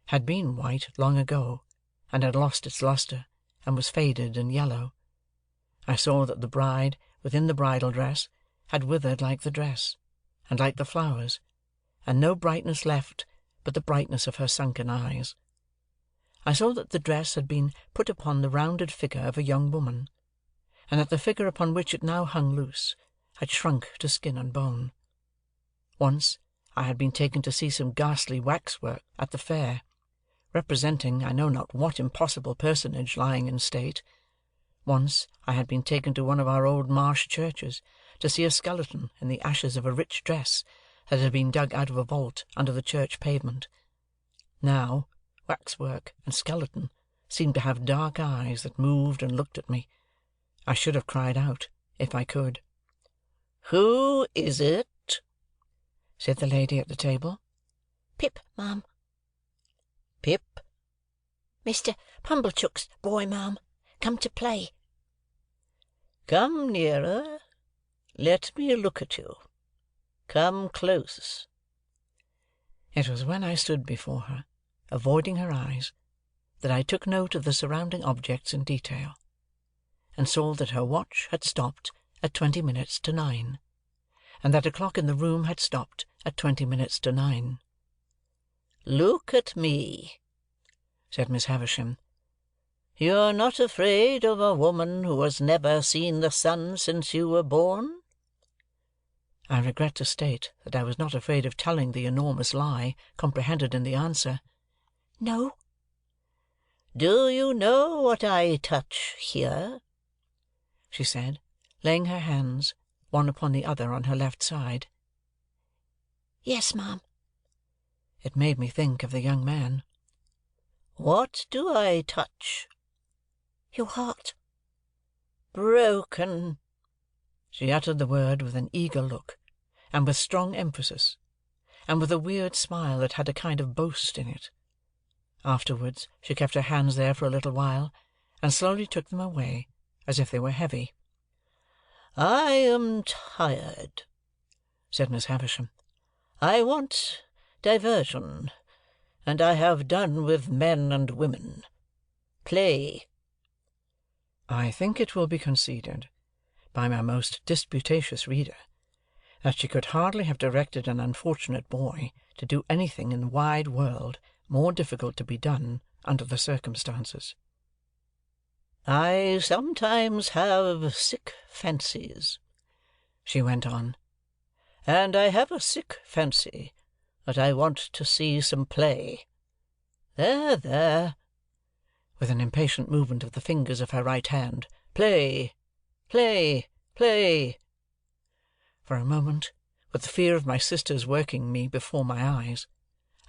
had been white long ago, and had lost its lustre, and was faded and yellow. I saw that the bride, within the bridal dress, had withered like the dress, and like the flowers, and no brightness left but the brightness of her sunken eyes. I saw that the dress had been put upon the rounded figure of a young woman, and that the figure upon which it now hung loose had shrunk to skin and bone. Once I had been taken to see some ghastly waxwork at the fair, representing I know not what impossible personage lying in state. Once I had been taken to one of our old marsh churches to see a skeleton in the ashes of a rich dress that had been dug out of a vault under the church pavement. Now, waxwork and skeleton seemed to have dark eyes that moved and looked at me. I should have cried out, if I could. "Who is it?" said the lady at the table. "Pip, ma'am." "Pip?" "Mr. Pumblechook's boy, ma'am. Come to play." "Come nearer. Let me look at you. Come close." It was when I stood before her, avoiding her eyes, that I took note of the surrounding objects in detail, and saw that her watch had stopped at 20 minutes to 9, and that a clock in the room had stopped at 20 minutes to 9. "Look at me," said Miss Havisham. "You're not afraid of a woman who has never seen the sun since you were born?" I regret to state that I was not afraid of telling the enormous lie comprehended in the answer. "No." "Do you know what I touch here?" she said, laying her hands, one upon the other on her left side. "Yes, ma'am." It made me think of the young man. "What do I touch?" "Your heart." "Broken." She uttered the word with an eager look, and with strong emphasis, and with a weird smile that had a kind of boast in it. Afterwards she kept her hands there for a little while, and slowly took them away, as if they were heavy. "I am tired," said Miss Havisham. "I want diversion, and I have done with men and women. Play." I think it will be conceded, by my most disputatious reader, that she could hardly have directed an unfortunate boy to do anything in the wide world more difficult to be done under the circumstances. "I sometimes have sick fancies," she went on, "and I have a sick fancy that I want to see some play. There, there," with an impatient movement of the fingers of her right hand. "Play, play, play." For a moment, with the fear of my sister's working me before my eyes,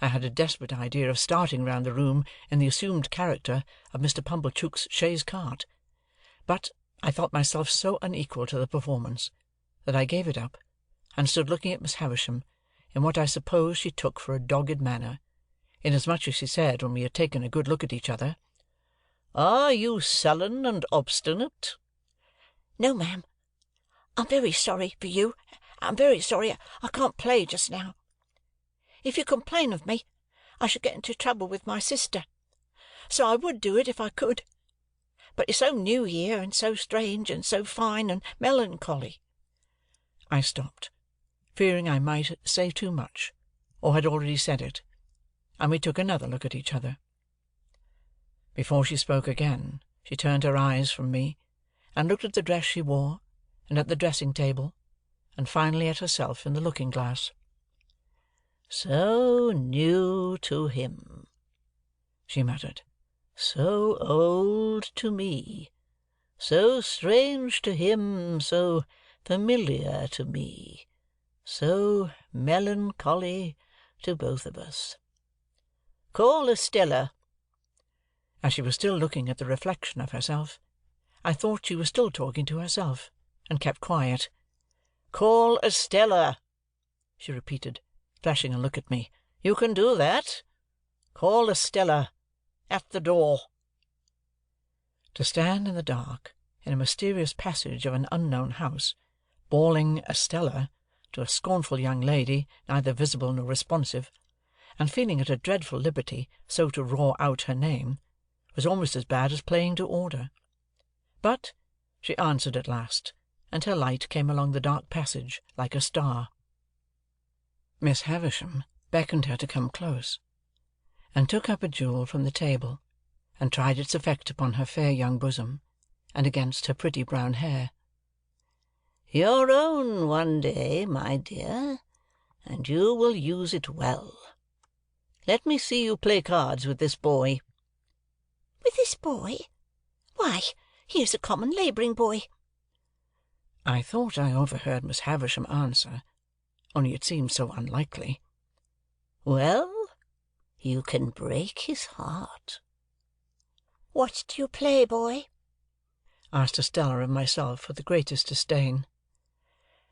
I had a desperate idea of starting round the room in the assumed character of Mr. Pumblechook's chaise cart; but I thought myself so unequal to the performance, that I gave it up, and stood looking at Miss Havisham in what I suppose she took for a dogged manner, inasmuch as she said, when we had taken a good look at each other, "Are you sullen and obstinate?" "No, ma'am. I'm very sorry for you. I'm very sorry I can't play just now. If you complain of me, I shall get into trouble with my sister. So I would do it if I could. But it's so new here, and so strange, and so fine and melancholy." I stopped, fearing I might say too much, or had already said it, and we took another look at each other. Before she spoke again, she turned her eyes from me, and looked at the dress she wore, and at the dressing-table, and finally at herself in the looking-glass. "So new to him," she muttered. "So old to me. So strange to him, so familiar to me. So melancholy to both of us. Call Estella." As she was still looking at the reflection of herself, I thought she was still talking to herself, and kept quiet. "Call Estella," she repeated, flashing a look at me. "You can do that. Call Estella. At the door." To stand in the dark, in a mysterious passage of an unknown house, bawling Estella to a scornful young lady, neither visible nor responsive, and feeling at a dreadful liberty so to roar out her name, was almost as bad as playing to order. But she answered at last, and her light came along the dark passage like a star. Miss Havisham beckoned her to come close, and took up a jewel from the table, and tried its effect upon her fair young bosom, and against her pretty brown hair. "Your own one day, my dear, and you will use it well. Let me see you play cards with this boy." "With this boy? Why, he is a common labouring boy." I thought I overheard Miss Havisham answer, only it seemed so unlikely. "Well, you can break his heart." "What do you play, boy?" asked Estella of myself with the greatest disdain.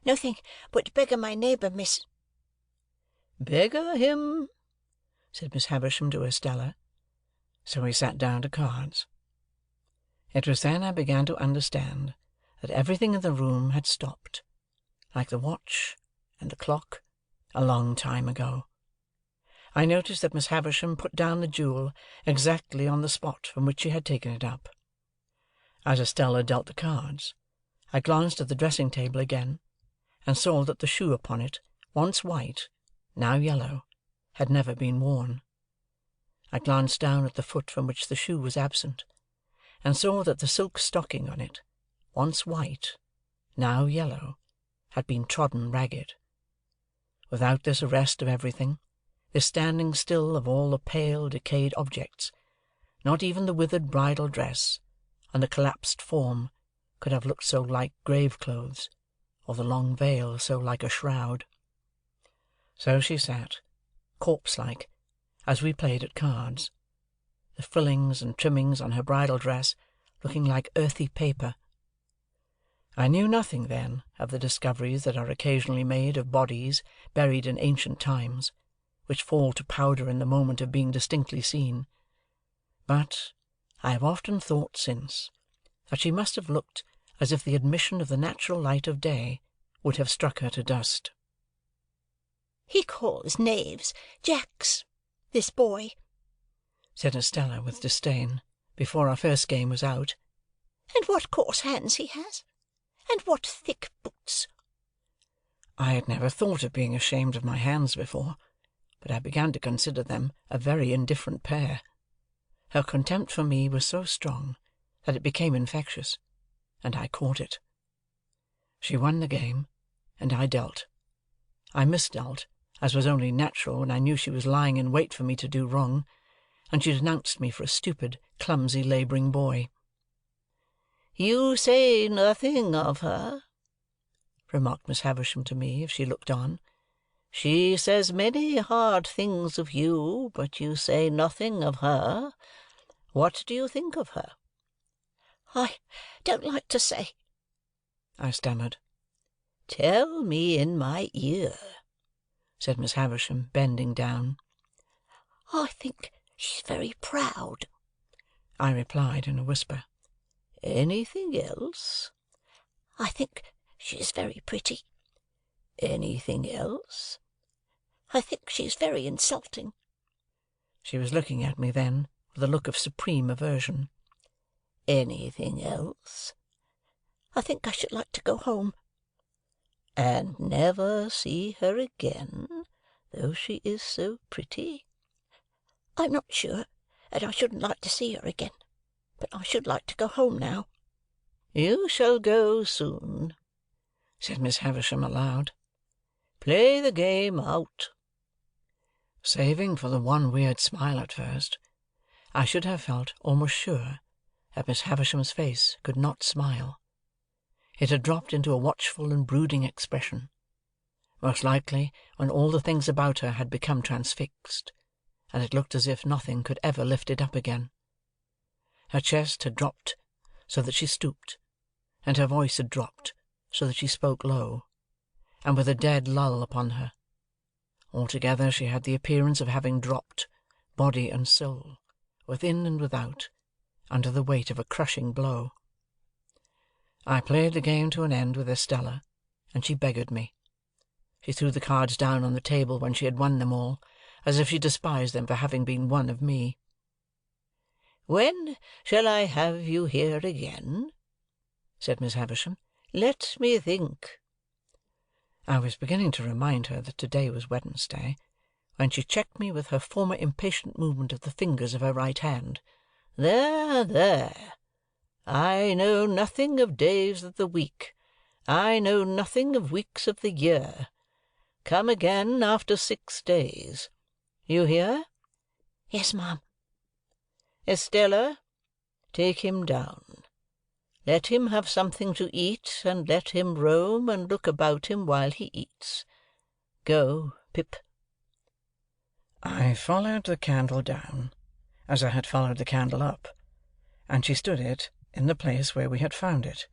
"Nothing but to beggar my neighbour, miss." "Beggar him," said Miss Havisham to Estella. So we sat down to cards. It was then I began to understand that everything in the room had stopped, like the watch and the clock, a long time ago. I noticed that Miss Havisham put down the jewel exactly on the spot from which she had taken it up. As Estella dealt the cards, I glanced at the dressing-table again, and saw that the shoe upon it, once white, now yellow, had never been worn. I glanced down at the foot from which the shoe was absent, and saw that the silk stocking on it, once white, now yellow, had been trodden ragged. Without this arrest of everything, this standing still of all the pale, decayed objects, not even the withered bridal dress, and the collapsed form, could have looked so like grave-clothes, or the long veil so like a shroud. So she sat, corpse-like, as we played at cards, the frillings and trimmings on her bridal dress looking like earthy paper. I knew nothing then of the discoveries that are occasionally made of bodies buried in ancient times, which fall to powder in the moment of being distinctly seen. But I have often thought since that she must have looked as if the admission of the natural light of day would have struck her to dust. "He calls knaves jacks, this boy," said Estella with disdain, before our first game was out. "and what coarse hands he has, and what thick boots!" I had never thought of being ashamed of my hands before, but I began to consider them a very indifferent pair. Her contempt for me was so strong that it became infectious, and I caught it. She won the game, and I dealt. I misdealt, as was only natural when I knew she was lying in wait for me to do wrong, and she denounced me for a stupid, clumsy, labouring boy. "You say nothing of her," remarked Miss Havisham to me, as she looked on. "She says many hard things of you, but you say nothing of her. What do you think of her?" "I don't like to say," I stammered. "Tell me in my ear," said Miss Havisham, bending down. "I think she's very proud," I replied in a whisper. "Anything else?" "I think she is very pretty." "Anything else?" "I think she is very insulting." She was looking at me then with a look of supreme aversion. "Anything else?" "I think I should like to go home." "And never see her again, though she is so pretty?" "I'm not sure that I shouldn't like to see her again, but I should like to go home now." "You shall go soon," said Miss Havisham aloud. "Play the game out." Saving for the one weird smile at first, I should have felt almost sure that Miss Havisham's face could not smile. It had dropped into a watchful and brooding expression, most likely when all the things about her had become transfixed, and it looked as if nothing could ever lift it up again. Her chest had dropped so that she stooped, and her voice had dropped so that she spoke low, and with a dead lull upon her. Altogether she had the appearance of having dropped, body and soul, within and without, under the weight of a crushing blow. I played the game to an end with Estella, and she beggared me. She threw the cards down on the table when she had won them all, as if she despised them for having been won of me. "When shall I have you here again?" said Miss Havisham. "Let me think." I was beginning to remind her that to-day was Wednesday, when she checked me with her former impatient movement of the fingers of her right hand. "There, there! I know nothing of days of the week. I know nothing of weeks of the year. Come again after 6 days. You hear?" "Yes, ma'am." "Estella, take him down. Let him have something to eat, and let him roam and look about him while he eats. Go, Pip." I followed the candle down, as I had followed the candle up, and she stood it in the place where we had found it.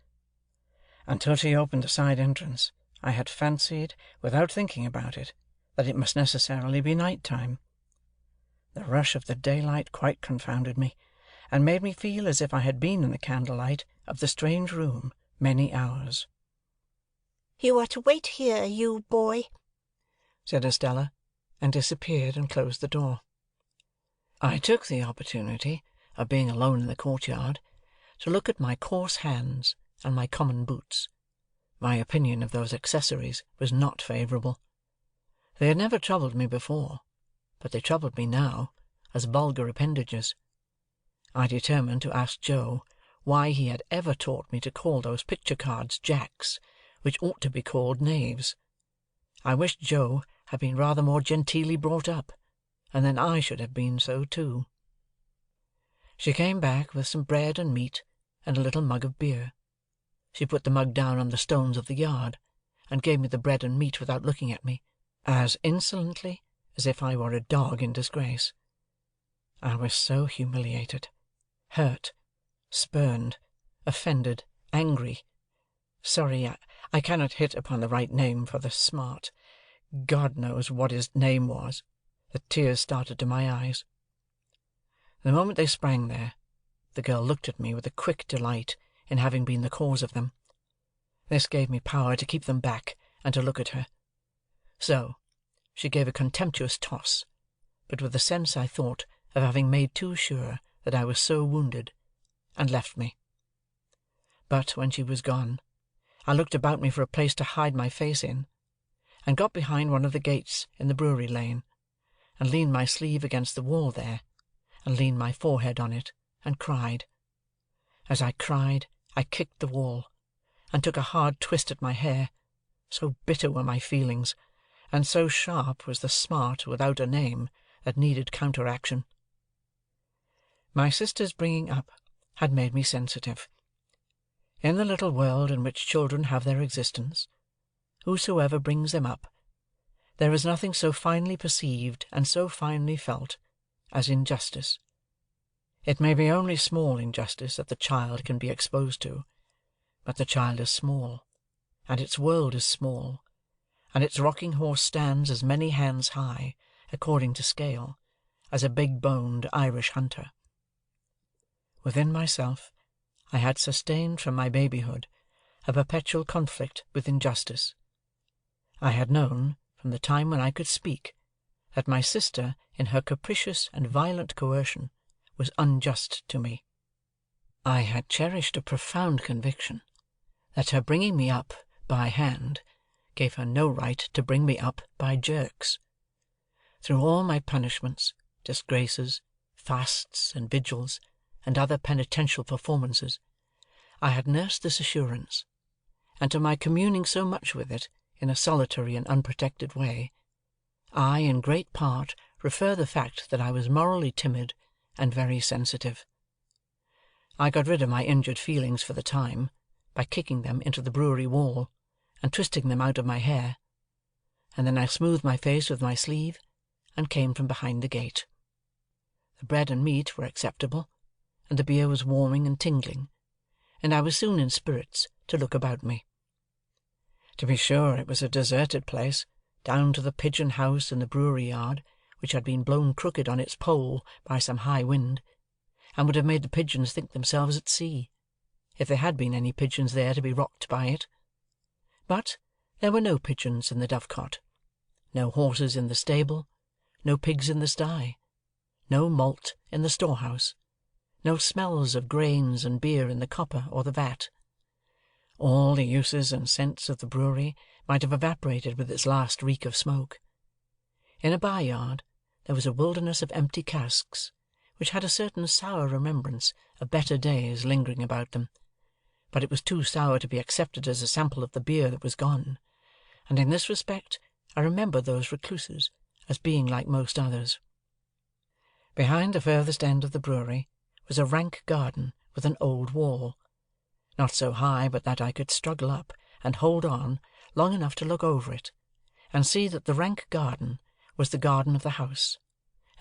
Until she opened the side entrance, I had fancied, without thinking about it, that it must necessarily be night-time. The rush of the daylight quite confounded me, and made me feel as if I had been in the candlelight of the strange room many hours. "You are to wait here, you boy," said Estella, and disappeared and closed the door. I took the opportunity of being alone in the courtyard to look at my coarse hands and my common boots. My opinion of those accessories was not favourable. They had never troubled me before, but they troubled me now as vulgar appendages. I determined to ask Joe why he had ever taught me to call those picture cards jacks, which ought to be called knaves. I wished Joe had been rather more genteelly brought up, and then I should have been so too. She came back with some bread and meat, and a little mug of beer. She put the mug down on the stones of the yard, and gave me the bread and meat without looking at me, as insolently as if I were a dog in disgrace. I was so humiliated, hurt, spurned, offended, angry, sorry, I cannot hit upon the right name for the smart. God knows what his name was, that tears started to my eyes. The moment they sprang there, the girl looked at me with a quick delight in having been the cause of them. This gave me power to keep them back and to look at her. So, she gave a contemptuous toss, but with a sense, I thought, of having made too sure that I was so wounded, and left me. But when she was gone, I looked about me for a place to hide my face in, and got behind one of the gates in the brewery lane, and leaned my sleeve against the wall there, and leaned my forehead on it, and cried. As I cried, I kicked the wall, and took a hard twist at my hair, so bitter were my feelings, and so sharp was the smart without a name that needed counteraction. My sister's bringing up had made me sensitive. In the little world in which children have their existence, whosoever brings them up, there is nothing so finely perceived and so finely felt as injustice. It may be only small injustice that the child can be exposed to, but the child is small, and its world is small, and its rocking horse stands as many hands high, according to scale, as a big-boned Irish hunter. Within myself, I had sustained from my babyhood a perpetual conflict with injustice. I had known, from the time when I could speak, that my sister, in her capricious and violent coercion, was unjust to me. I had cherished a profound conviction that her bringing me up by hand gave her no right to bring me up by jerks. Through all my punishments, disgraces, fasts, and vigils, and other penitential performances, I had nursed this assurance, and to my communing so much with it in a solitary and unprotected way, I in great part refer the fact that I was morally timid and very sensitive. I got rid of my injured feelings for the time, by kicking them into the brewery wall, and twisting them out of my hair, and then I smoothed my face with my sleeve, and came from behind the gate. The bread and meat were acceptable, and the beer was warming and tingling, and I was soon in spirits to look about me. To be sure, it was a deserted place, down to the pigeon-house in the brewery yard, which had been blown crooked on its pole by some high wind, and would have made the pigeons think themselves at sea, if there had been any pigeons there to be rocked by it. But there were no pigeons in the dovecot, no horses in the stable, no pigs in the sty, no malt in the storehouse, no smells of grains and beer in the copper or the vat. All the uses and scents of the brewery might have evaporated with its last reek of smoke. In a by-yard there was a wilderness of empty casks, which had a certain sour remembrance of better days lingering about them, but it was too sour to be accepted as a sample of the beer that was gone, and in this respect I remember those recluses as being like most others. Behind the furthest end of the brewery was a rank garden with an old wall, not so high but that I could struggle up and hold on long enough to look over it, and see that the rank garden was the garden of the house,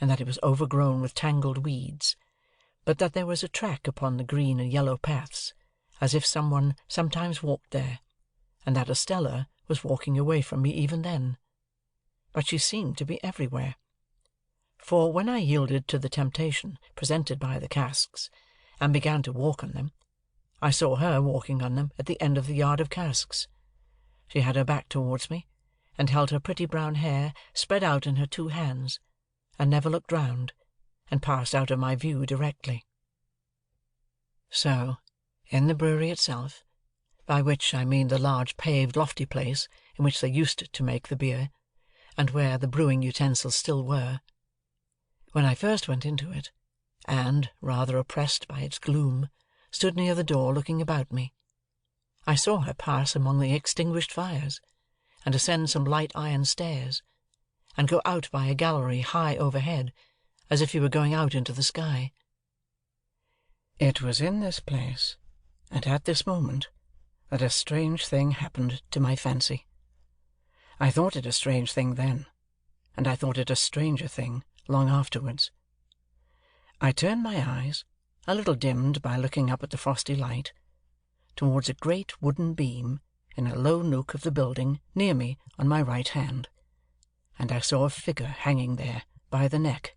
and that it was overgrown with tangled weeds, but that there was a track upon the green and yellow paths, as if some one sometimes walked there, and that Estella was walking away from me even then. But she seemed to be everywhere. For when I yielded to the temptation presented by the casks, and began to walk on them, I saw her walking on them at the end of the yard of casks. She had her back towards me, and held her pretty brown hair spread out in her two hands, and never looked round, and passed out of my view directly. So, in the brewery itself, by which I mean the large paved lofty place in which they used to make the beer, and where the brewing utensils still were, when I first went into it, and, rather oppressed by its gloom, stood near the door looking about me, I saw her pass among the extinguished fires, and ascend some light iron stairs, and go out by a gallery high overhead, as if he were going out into the sky. It was in this place, and at this moment, that a strange thing happened to my fancy. I thought it a strange thing then, and I thought it a stranger thing long afterwards. I turned my eyes, a little dimmed by looking up at the frosty light, towards a great wooden beam in a low nook of the building near me on my right hand, and I saw a figure hanging there by the neck,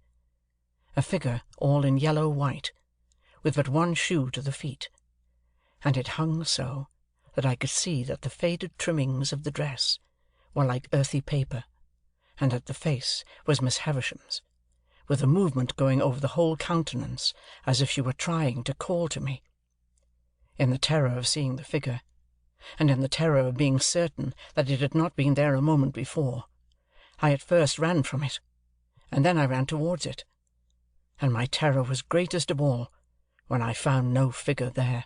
a figure all in yellow white, with but one shoe to the feet, and it hung so that I could see that the faded trimmings of the dress were like earthy paper, and that the face was Miss Havisham's, with a movement going over the whole countenance as if she were trying to call to me. In the terror of seeing the figure, and in the terror of being certain that it had not been there a moment before, I at first ran from it, and then I ran towards it, and my terror was greatest of all when I found no figure there.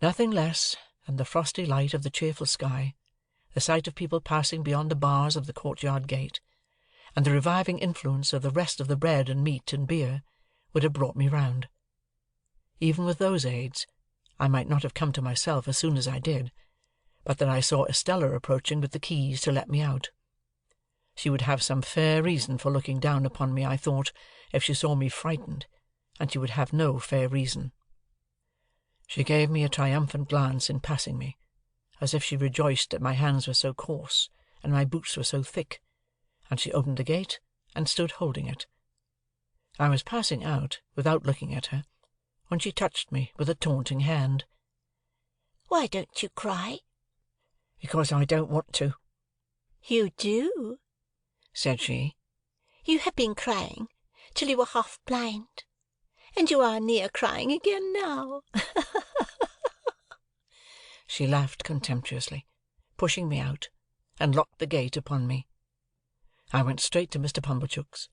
Nothing less than the frosty light of the cheerful sky, the sight of people passing beyond the bars of the courtyard gate, and the reviving influence of the rest of the bread and meat and beer, would have brought me round. Even with those aids, I might not have come to myself as soon as I did, but that I saw Estella approaching with the keys to let me out. She would have some fair reason for looking down upon me, I thought, if she saw me frightened, and she would have no fair reason. She gave me a triumphant glance in passing me, as if she rejoiced that my hands were so coarse and my boots were so thick, and she opened the gate and stood holding it. I was passing out without looking at her, when she touched me with a taunting hand. "Why don't you cry?" "Because I don't want to." "You do," said she. "You have been crying till you were half blind, and you are near crying again now." She laughed contemptuously, pushing me out, and locked the gate upon me. I went straight to Mr. Pumblechook's,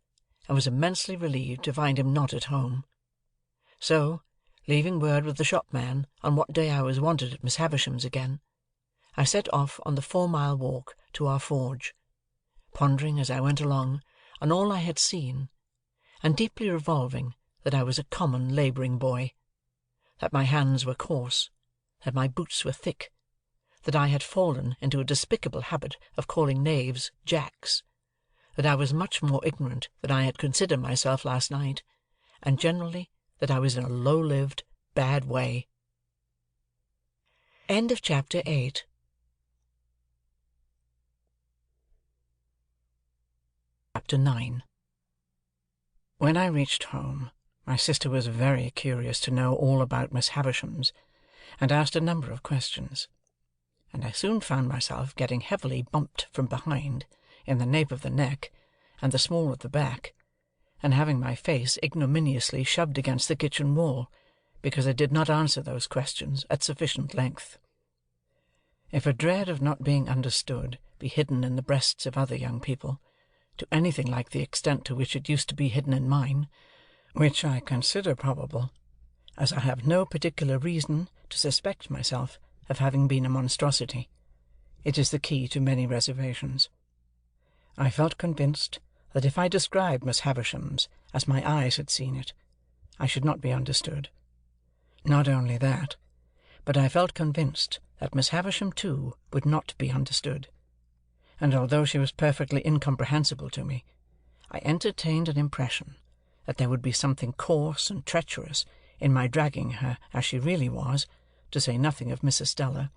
and was immensely relieved to find him not at home. So, leaving word with the shopman on what day I was wanted at Miss Havisham's again, I set off on the 4-mile walk to our forge, pondering as I went along on all I had seen, and deeply revolving that I was a common labouring boy, that my hands were coarse, that my boots were thick, that I had fallen into a despicable habit of calling knaves jacks, that I was much more ignorant than I had considered myself last night, and generally that I was in a low-lived, bad way. Chapter 8. Chapter 9. When I reached home, my sister was very curious to know all about Miss Havisham's, and asked a number of questions, and I soon found myself getting heavily bumped from behind, in the nape of the neck, and the small of the back, and having my face ignominiously shoved against the kitchen wall, because I did not answer those questions at sufficient length. If a dread of not being understood be hidden in the breasts of other young people, to anything like the extent to which it used to be hidden in mine, which I consider probable, as I have no particular reason to suspect myself of having been a monstrosity, it is the key to many reservations. I felt convinced that if I described Miss Havisham's as my eyes had seen it, I should not be understood. Not only that, but I felt convinced that Miss Havisham too would not be understood, and although she was perfectly incomprehensible to me, I entertained an impression that there would be something coarse and treacherous in my dragging her as she really was, to say nothing of Miss Estella,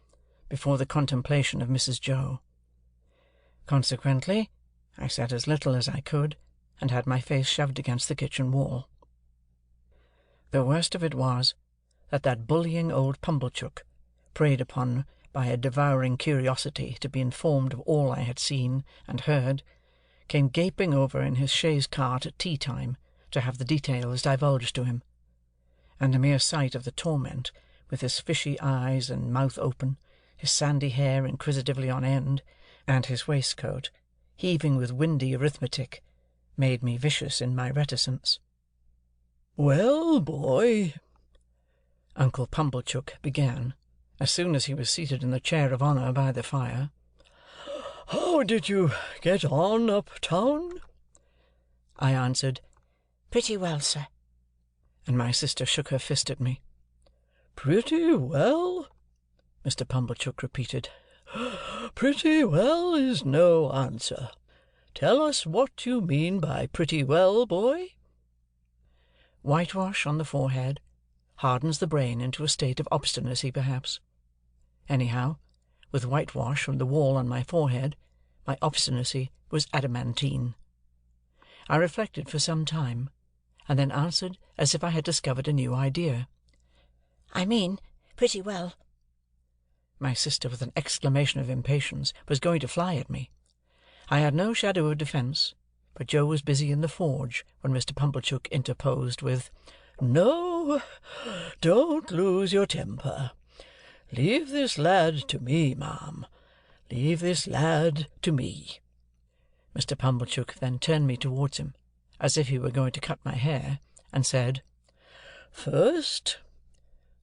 before the contemplation of Mrs. Joe. Consequently, I said as little as I could, and had my face shoved against the kitchen wall. The worst of it was, that bullying old Pumblechook, preyed upon by a devouring curiosity to be informed of all I had seen and heard, came gaping over in his chaise cart at tea-time to have the details divulged to him, and the mere sight of the torment, with his fishy eyes and mouth open, his sandy hair inquisitively on end, and his waistcoat heaving with windy arithmetic, made me vicious in my reticence. "Well, boy," Uncle Pumblechook began, as soon as he was seated in the chair of honour by the fire, "how did you get on up-town?" I answered, "Pretty well, sir," and my sister shook her fist at me. "Pretty well?" Mr. Pumblechook repeated. Pretty well is no answer. Tell us what you mean by pretty well, boy. Whitewash on the forehead hardens the brain into a state of obstinacy, perhaps. Anyhow, with whitewash from the wall on my forehead, my obstinacy was adamantine. I reflected for some time, and then answered as if I had discovered a new idea. I mean pretty well. My sister, with an exclamation of impatience, was going to fly at me. I had no shadow of defence, but Joe was busy in the forge when Mr. Pumblechook interposed with, "No, don't lose your temper. Leave this lad to me, ma'am. Leave this lad to me." Mr. Pumblechook then turned me towards him, as if he were going to cut my hair, and said, "First,"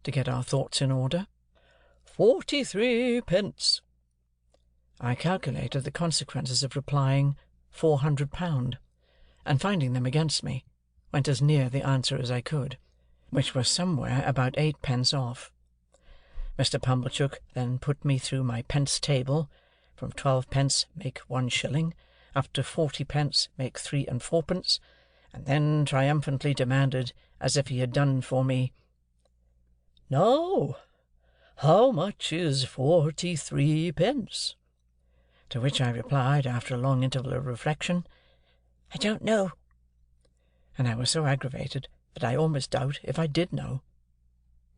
to get our thoughts in order, 43 pence. I calculated the consequences of replying £400, and finding them against me, went as near the answer as I could, which was somewhere about 8 pence off. Mr. Pumblechook then put me through my pence table. From 12 pence make 1 shilling, up to 40 pence make 3 and 4pence, and then triumphantly demanded, as if he had done for me, "Now, how much is 43 pence?" To which I replied, after a long interval of reflection, "I don't know." And I was so aggravated that I almost doubt if I did know.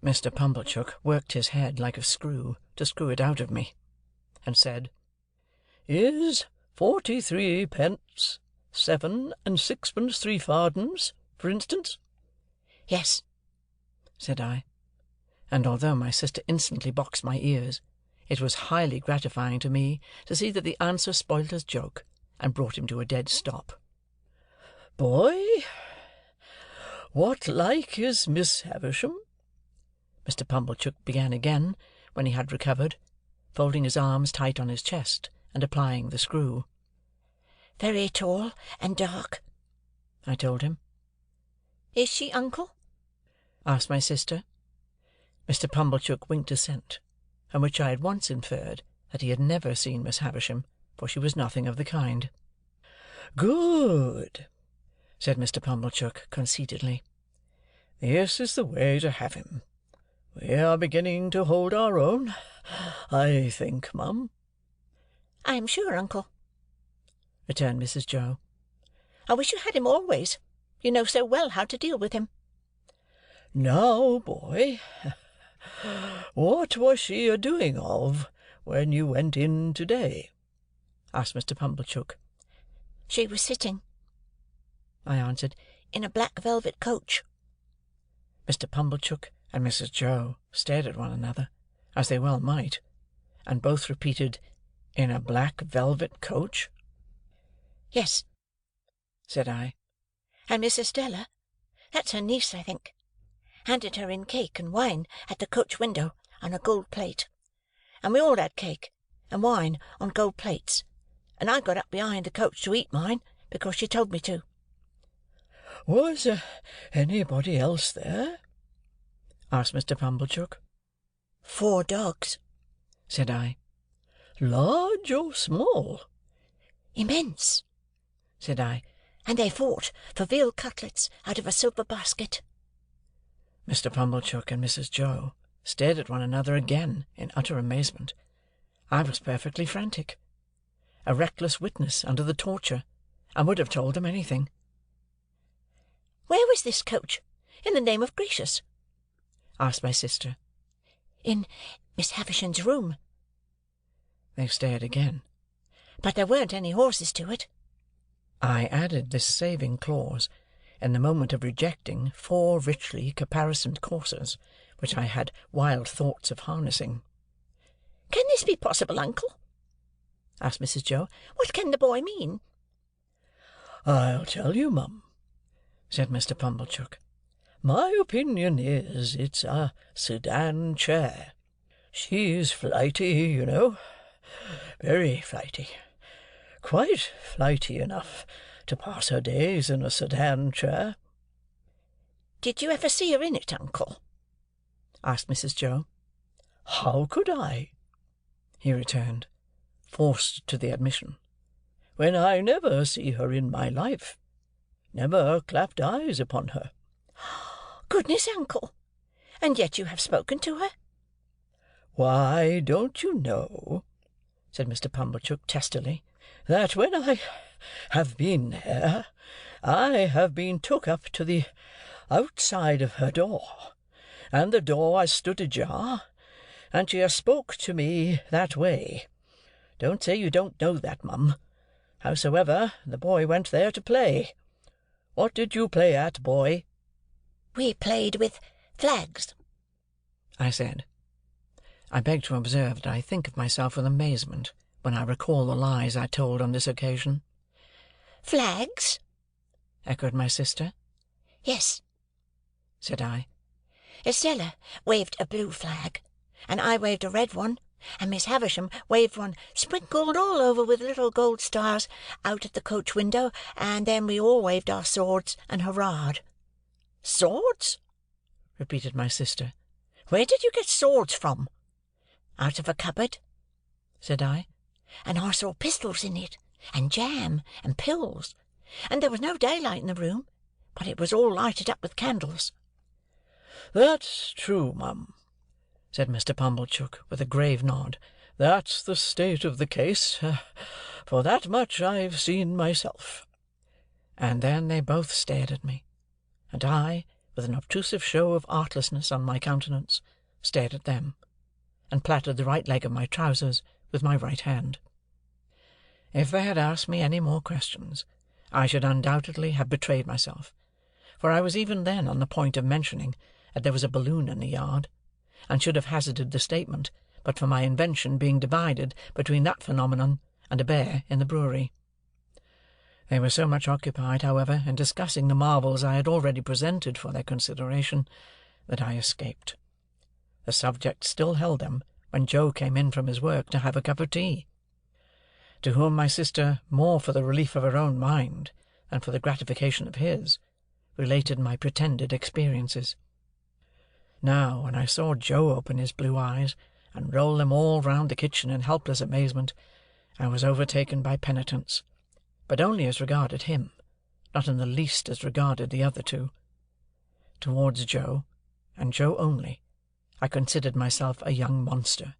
Mr. Pumblechook worked his head like a screw to screw it out of me, and said, "Is 43 pence 7 and 6pence 3 fardens, for instance?" "Yes," said I. And although my sister instantly boxed my ears, it was highly gratifying to me to see that the answer spoilt his joke, and brought him to a dead stop. "Boy, what like is Miss Havisham?" Mr. Pumblechook began again, when he had recovered, folding his arms tight on his chest, and applying the screw. "Very tall and dark," I told him. "Is she, uncle?" asked my sister. Mr. Pumblechook winked assent, from which I at once inferred that he had never seen Miss Havisham, for she was nothing of the kind. "Good," said Mr. Pumblechook, conceitedly. "This is the way to have him. We are beginning to hold our own, I think, mum." "I am sure, uncle," returned Mrs. Joe. "I wish you had him always. You know so well how to deal with him." "Now, boy, what was she a-doing of when you went in to-day?" asked Mr. Pumblechook. "She was sitting," I answered, "in a black velvet coach." Mr. Pumblechook and Mrs. Joe stared at one another, as they well might, and both repeated, "In a black velvet coach?" "Yes," said I. "And Miss Estella, that's her niece, I think, handed her in cake and wine at the coach window on a gold plate, and we all had cake and wine on gold plates, and I got up behind the coach to eat mine, because she told me to." "Was anybody else there?" asked Mr. Pumblechook. 4 dogs," said I. "Large or small?" "Immense," said I. "and they fought for veal cutlets out of a silver basket." Mr. Pumblechook and Mrs. Joe stared at one another again in utter amazement. I was perfectly frantic, a reckless witness under the torture, and would have told them anything. "Where was this coach, in the name of gracious?" asked my sister. "In Miss Havisham's room." They stared again. "But there weren't any horses to it." I added this saving clause in the moment of rejecting 4 richly caparisoned coursers, which I had wild thoughts of harnessing. "Can this be possible, uncle?" asked Mrs. Joe. "What can the boy mean?" "I'll tell you, mum," said Mr. Pumblechook. "My opinion is, it's a sedan chair. She's flighty, you know. Very flighty. Quite flighty enough to pass her days in a sedan chair." "Did you ever see her in it, uncle?" asked Mrs. Joe. "How could I?" he returned. forced to the admission, "when I never see her in my life, never clapped eyes upon her." "Goodness, uncle! And yet you have spoken to her?" "Why, don't you know," said Mr. Pumblechook testily, "that when I have been there, I have been took up to the outside of her door, and the door has stood ajar, and she has spoke to me that way. Don't say you don't know that, mum. Howsoever, the boy went there to play. What did you play at, boy?" "We played with flags," I said. I beg to observe that I think of myself with amazement when I recall the lies I told on this occasion. "Flags?" echoed my sister. "Yes," said I. "Estella waved a blue flag, and I waved a red one, and Miss Havisham waved one sprinkled all over with little gold stars out at the coach window, and then we all waved our swords and hurrahed." "Swords?" repeated my sister. "Where did you get swords from?" "Out of a cupboard," said I. "And I saw pistols in it, and jam, and pills, and there was no daylight in the room, but it was all lighted up with candles." "That's true, mum," said Mr. Pumblechook, with a grave nod. "That's the state of the case. For that much I've seen myself." And then they both stared at me, and I, with an obtrusive show of artlessness on my countenance, stared at them, and plaited the right leg of my trousers with my right hand. If they had asked me any more questions, I should undoubtedly have betrayed myself, for I was even then on the point of mentioning that there was a balloon in the yard, and should have hazarded the statement, but for my invention being divided between that phenomenon and a bear in the brewery. They were so much occupied, however, in discussing the marvels I had already presented for their consideration, that I escaped. The subject still held them when Joe came in from his work to have a cup of tea, to whom my sister, more for the relief of her own mind than for the gratification of his, related my pretended experiences. Now, when I saw Joe open his blue eyes and roll them all round the kitchen in helpless amazement, I was overtaken by penitence, but only as regarded him, not in the least as regarded the other two. Towards Joe, and Joe only, I considered myself a young monster,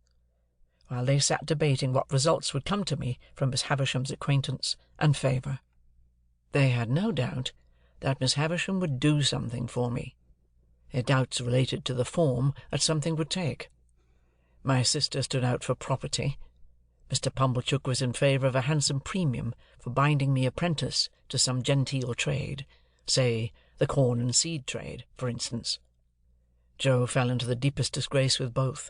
while they sat debating what results would come to me from Miss Havisham's acquaintance and favour. They had no doubt that Miss Havisham would do something for me. Their doubts related to the form that something would take. My sister stood out for property. Mr. Pumblechook was in favour of a handsome premium for binding me apprentice to some genteel trade, say the corn and seed trade, for instance. Joe fell into the deepest disgrace with both,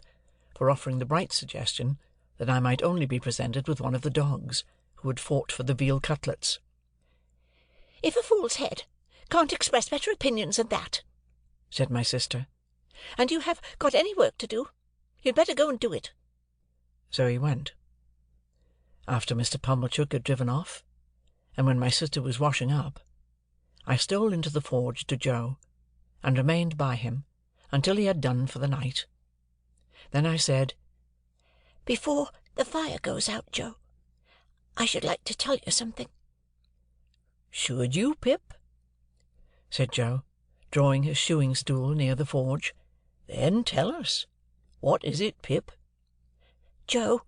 for offering the bright suggestion that I might only be presented with one of the dogs who had fought for the veal cutlets. "If a fool's head can't express better opinions than that," said my sister, "and you have got any work to do, you'd better go and do it." So he went. After Mr. Pumblechook had driven off, and when my sister was washing up, I stole into the forge to Joe, and remained by him until he had done for the night. Then I said, "Before the fire goes out, Joe, I should like to tell you something." "Should you, Pip?" said Joe, drawing his shoeing-stool near the forge. "Then tell us. What is it, Pip?" "Joe,"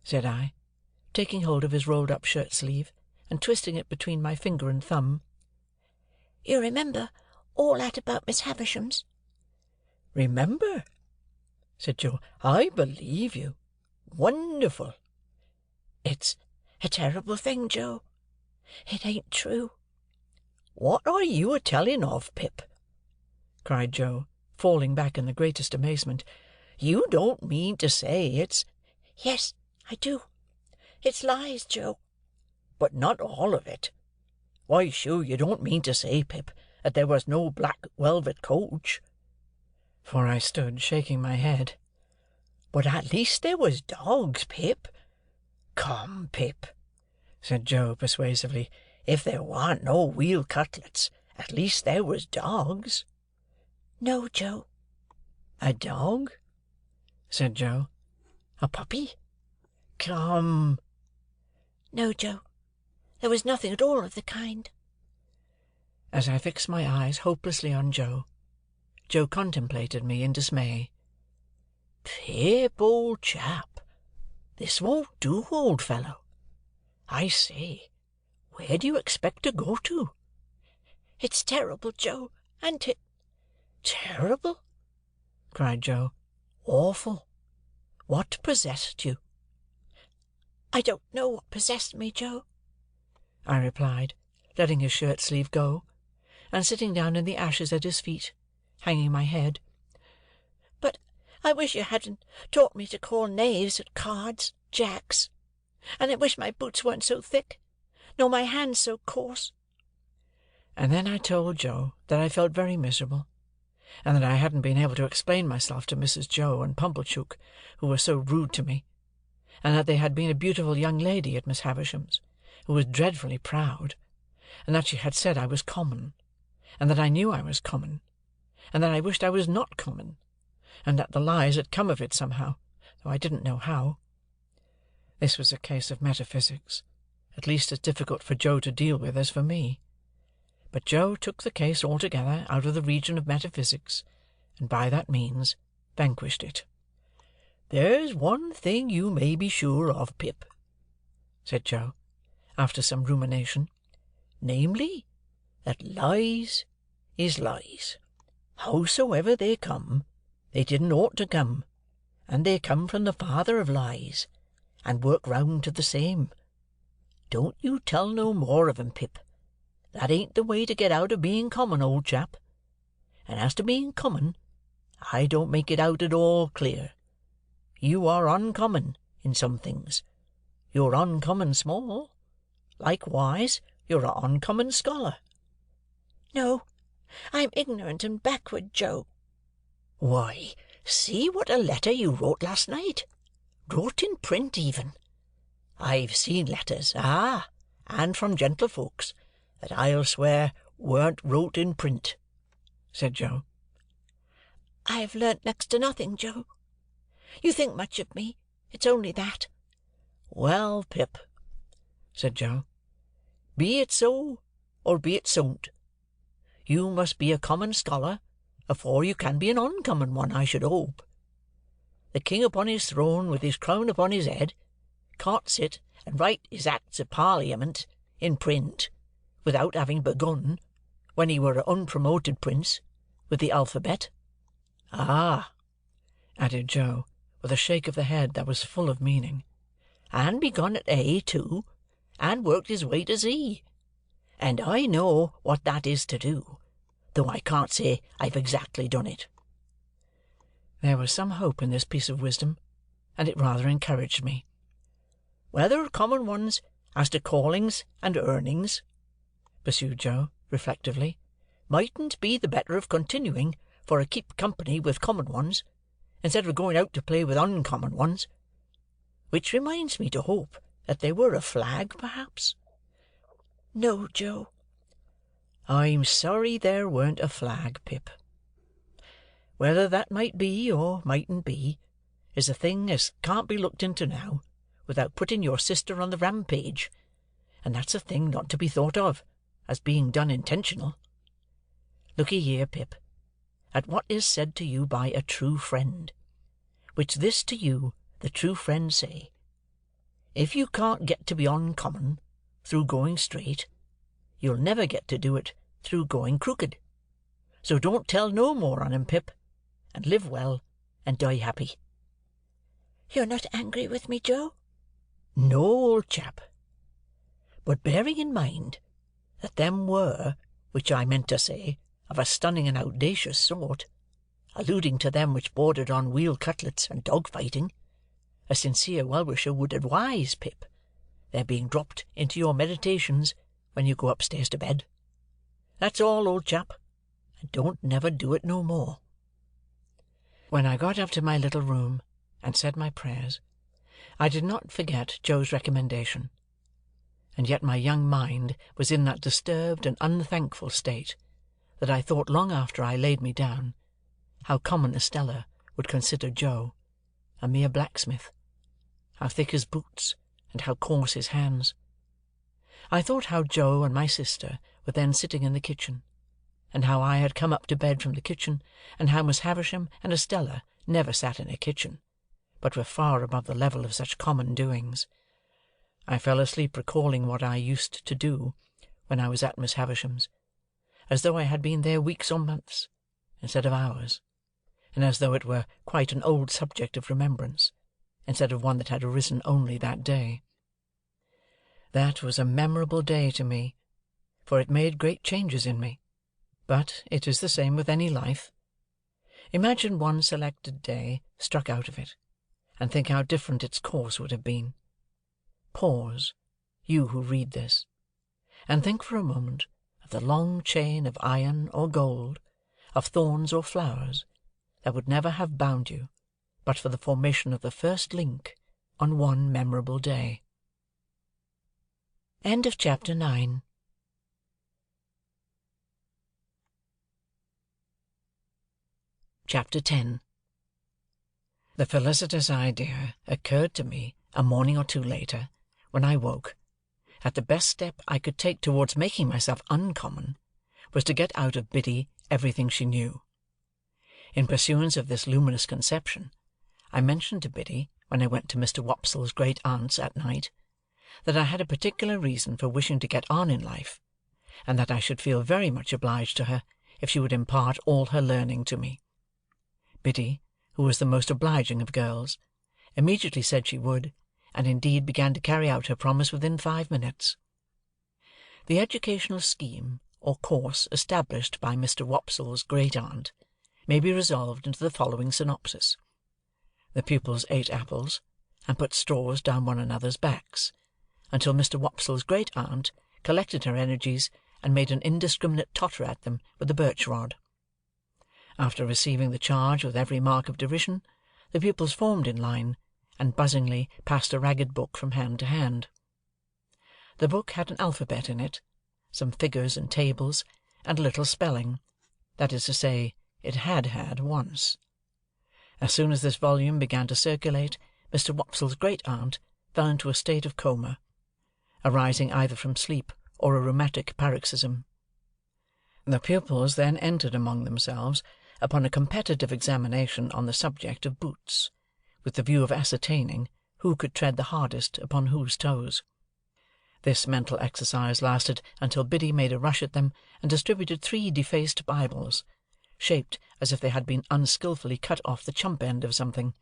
said I, taking hold of his rolled-up shirt-sleeve, and twisting it between my finger and thumb, "you remember all that about Miss Havisham's?" "Remember?" said Joe. "I believe you. Wonderful!" "It's a terrible thing, Joe. It ain't true." "What are you a-telling of, Pip?" cried Joe, falling back in the greatest amazement. "You don't mean to say it's—" "Yes, I do. It's lies, Joe." "But not all of it. Why, sure you don't mean to say, Pip, that there was no black velvet coach?" For I stood shaking my head. "But at least there was dogs, Pip." "Come, Pip," said Joe persuasively. "If there warn't no veal cutlets, at least there was dogs." "No, Joe." "A dog?" said Joe. "A puppy?" come." "No, Joe, there was nothing at all of the kind." As I fixed my eyes hopelessly on Joe, Joe contemplated me in dismay. "Pip, old chap, this won't do, old fellow. I say, where do you expect to go to?" "It's terrible, Joe, an't it?" "Terrible?" cried Joe. "Awful. What possessed you?" "I don't know what possessed me, Joe," I replied, letting his shirt-sleeve go, and sitting down in the ashes at his feet, hanging my head. "but I wish you hadn't taught me to call knaves at cards, jacks. And I wish my boots weren't so thick, nor my hands so coarse." And then I told Joe that I felt very miserable, and that I hadn't been able to explain myself to Mrs. Joe and Pumblechook, who were so rude to me, and that there had been a beautiful young lady at Miss Havisham's, who was dreadfully proud, and that she had said I was common, and that I knew I was common, and that I wished I was not common, and that the lies had come of it somehow, though I didn't know how. This was a case of metaphysics, at least as difficult for Joe to deal with as for me. But Joe took the case altogether out of the region of metaphysics, and by that means vanquished it. "There's one thing you may be sure of, Pip," said Joe, after some rumination, "namely, that lies is lies. Howsoever they come, they didn't ought to come, and they come from the father of lies, and work round to the same. Don't you tell no more of 'em, Pip. That ain't the way to get out of being common, old chap. And as to being common, I don't make it out at all clear. You are uncommon in some things. You're uncommon small. Likewise, you're a uncommon scholar." "No, I'm ignorant and backward, Joe." "Why, see what a letter you wrote last night. Wrote in print even. I've seen letters, and from gentlefolks, that I'll swear weren't wrote in print," said Joe. "I have learnt next to nothing, Joe. You think much of me. It's only that." "Well, Pip," said Joe, "be it so, or be it so'n't. You must be a common scholar afore you can be an uncommon one, I should hope. The king upon his throne, with his crown upon his head, can't sit and write his acts of Parliament in print without having begun, when he were a unpromoted prince, with the alphabet. Ah," added Joe, with a shake of the head that was full of meaning, "and begun at A too, and worked his way to Z. And I know what that is to do, though I can't say I've exactly done it." There was some hope in this piece of wisdom, and it rather encouraged me. "Whether common ones as to callings and earnings," pursued Joe, reflectively, "mightn't be the better of continuing for a keep company with common ones, instead of going out to play with uncommon ones. Which reminds me to hope that there were a flag, perhaps?" "No, Joe." "I'm sorry there weren't a flag, Pip. Whether that might be, or mightn't be, is a thing as can't be looked into now, without putting your sister on the rampage, and that's a thing not to be thought of as being done intentional. Look'ee here, Pip, at what is said to you by a true friend, which this to you the true friend say: if you can't get to be uncommon through going straight, you'll never get to do it through going crooked. So don't tell no more on 'em, Pip, and live well and die happy." "You're not angry with me, Joe?" "No, old chap. But bearing in mind that them were, which I meant to say, of a stunning and owdacious sort, alluding to them which bordered on weal cutlets and dog-fighting, a sincere well-wisher would advise, Pip, their being dropped into your meditations when you go upstairs to bed. That's all, old chap, and don't never do it no more." When I got up to my little room and said my prayers, I did not forget Joe's recommendation, and yet my young mind was in that disturbed and unthankful state that I thought long after I laid me down how common Estella would consider Joe, a mere blacksmith, how thick his boots, and how coarse his hands. I thought how Joe and my sister were then sitting in the kitchen, and how I had come up to bed from the kitchen, and how Miss Havisham and Estella never sat in a kitchen, but were far above the level of such common doings. I fell asleep recalling what I used to do when I was at Miss Havisham's, as though I had been there weeks or months, instead of hours, and as though it were quite an old subject of remembrance, instead of one that had arisen only that day. That was a memorable day to me, for it made great changes in me, but it is the same with any life. Imagine one selected day struck out of it, and think how different its course would have been. Pause, you who read this, and think for a moment of the long chain of iron or gold, of thorns or flowers, that would never have bound you, but for the formation of the first link on one memorable day. End of chapter 9. Chapter 10. The felicitous idea occurred to me a morning or two later, when I woke, that the best step I could take towards making myself uncommon was to get out of Biddy everything she knew. In pursuance of this luminous conception, I mentioned to Biddy, when I went to Mr. Wopsle's great-aunt's at night, that I had a particular reason for wishing to get on in life, and that I should feel very much obliged to her if she would impart all her learning to me. Biddy, who was the most obliging of girls, immediately said she would, and indeed began to carry out her promise within 5 minutes. The educational scheme or course established by Mr. Wopsle's great-aunt may be resolved into the following synopsis. The pupils ate apples, and put straws down one another's backs, until Mr. Wopsle's great-aunt collected her energies and made an indiscriminate totter at them with a birch-rod. After receiving the charge with every mark of derision, the pupils formed in line, and buzzingly passed a ragged book from hand to hand. The book had an alphabet in it, some figures and tables, and a little spelling. That is to say, it had had once. As soon as this volume began to circulate, Mr. Wopsle's great-aunt fell into a state of coma, arising either from sleep or a rheumatic paroxysm. The pupils then entered among themselves upon a competitive examination on the subject of boots, with the view of ascertaining who could tread the hardest upon whose toes. This mental exercise lasted until Biddy made a rush at them and distributed 3 defaced Bibles, shaped as if they had been unskilfully cut off the chump-end of something,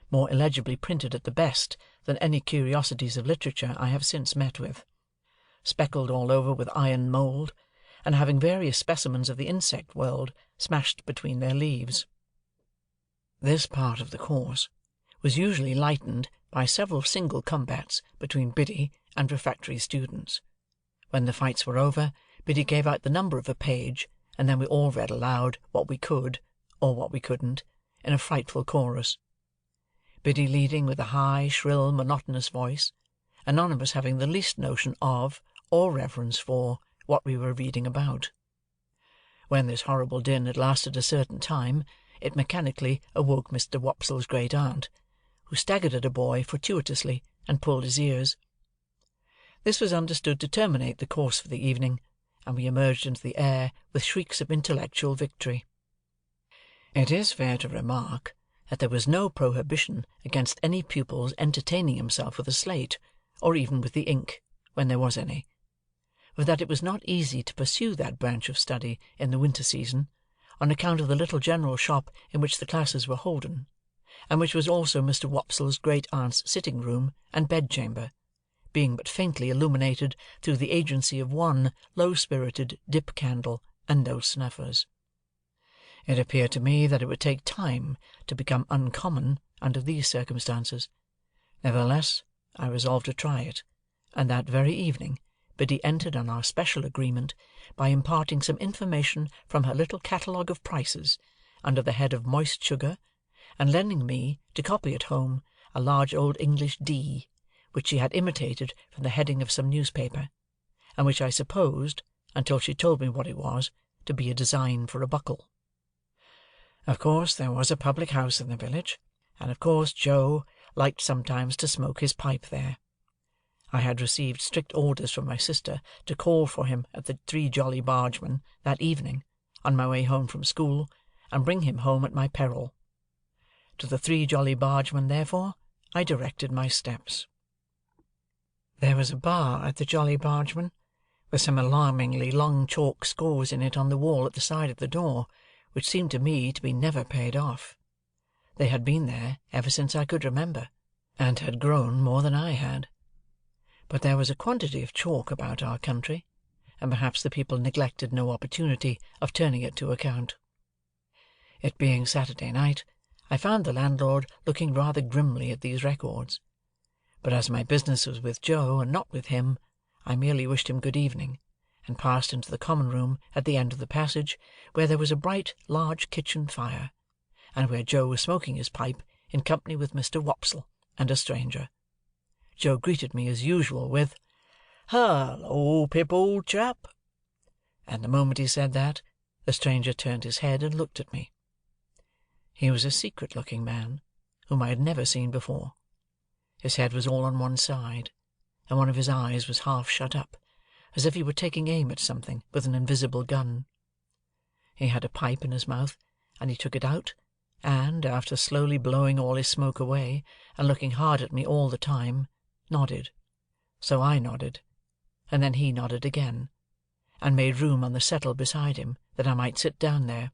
more illegibly printed at the best than any curiosities of literature I have since met with, speckled all over with iron mould, and having various specimens of the insect world smashed between their leaves. This part of the course was usually lightened by several single combats between Biddy and refractory students. When the fights were over, Biddy gave out the number of a page, and then we all read aloud what we could, or what we couldn't, in a frightful chorus. Biddy leading with a high, shrill, monotonous voice, and none of us having the least notion of, or reverence for, what we were reading about. When this horrible din had lasted a certain time, it mechanically awoke Mr. Wopsle's great-aunt, who staggered at a boy fortuitously and pulled his ears. This was understood to terminate the course for the evening, and we emerged into the air with shrieks of intellectual victory. It is fair to remark that there was no prohibition against any pupil's entertaining himself with a slate, or even with the ink, when there was any, but that it was not easy to pursue that branch of study in the winter season, on account of the little general shop in which the classes were holden, and which was also Mr. Wopsle's great-aunt's sitting-room and bedchamber, being but faintly illuminated through the agency of one low-spirited dip-candle and no snuffers. It appeared to me that it would take time to become uncommon under these circumstances. Nevertheless, I resolved to try it, and that very evening Biddy entered on our special agreement by imparting some information from her little catalogue of prices under the head of moist sugar, and lending me, to copy at home, a large old English D, which she had imitated from the heading of some newspaper, and which I supposed, until she told me what it was, to be a design for a buckle. Of course there was a public-house in the village, and of course Joe, liked sometimes to smoke his pipe there. I had received strict orders from my sister to call for him at the Three Jolly Bargemen that evening, on my way home from school, and bring him home at my peril. To the Three Jolly Bargemen, therefore, I directed my steps. There was a bar at the Jolly Bargemen, with some alarmingly long chalk scores in it on the wall at the side of the door, which seemed to me to be never paid off. They had been there ever since I could remember, and had grown more than I had. But there was a quantity of chalk about our country, and perhaps the people neglected no opportunity of turning it to account. It being Saturday night, I found the landlord looking rather grimly at these records; but as my business was with Joe and not with him, I merely wished him good evening, and passed into the common room at the end of the passage, where there was a bright large kitchen fire, and where Joe was smoking his pipe in company with Mr. Wopsle and a stranger. Joe greeted me as usual with, "Hallo, Pip, old chap!" and the moment he said that, the stranger turned his head and looked at me. He was a secret-looking man, whom I had never seen before. His head was all on one side, and one of his eyes was half shut up, as if he were taking aim at something with an invisible gun. He had a pipe in his mouth, and he took it out, and, after slowly blowing all his smoke away, and looking hard at me all the time, nodded. So I nodded, and then he nodded again, and made room on the settle beside him, that I might sit down there.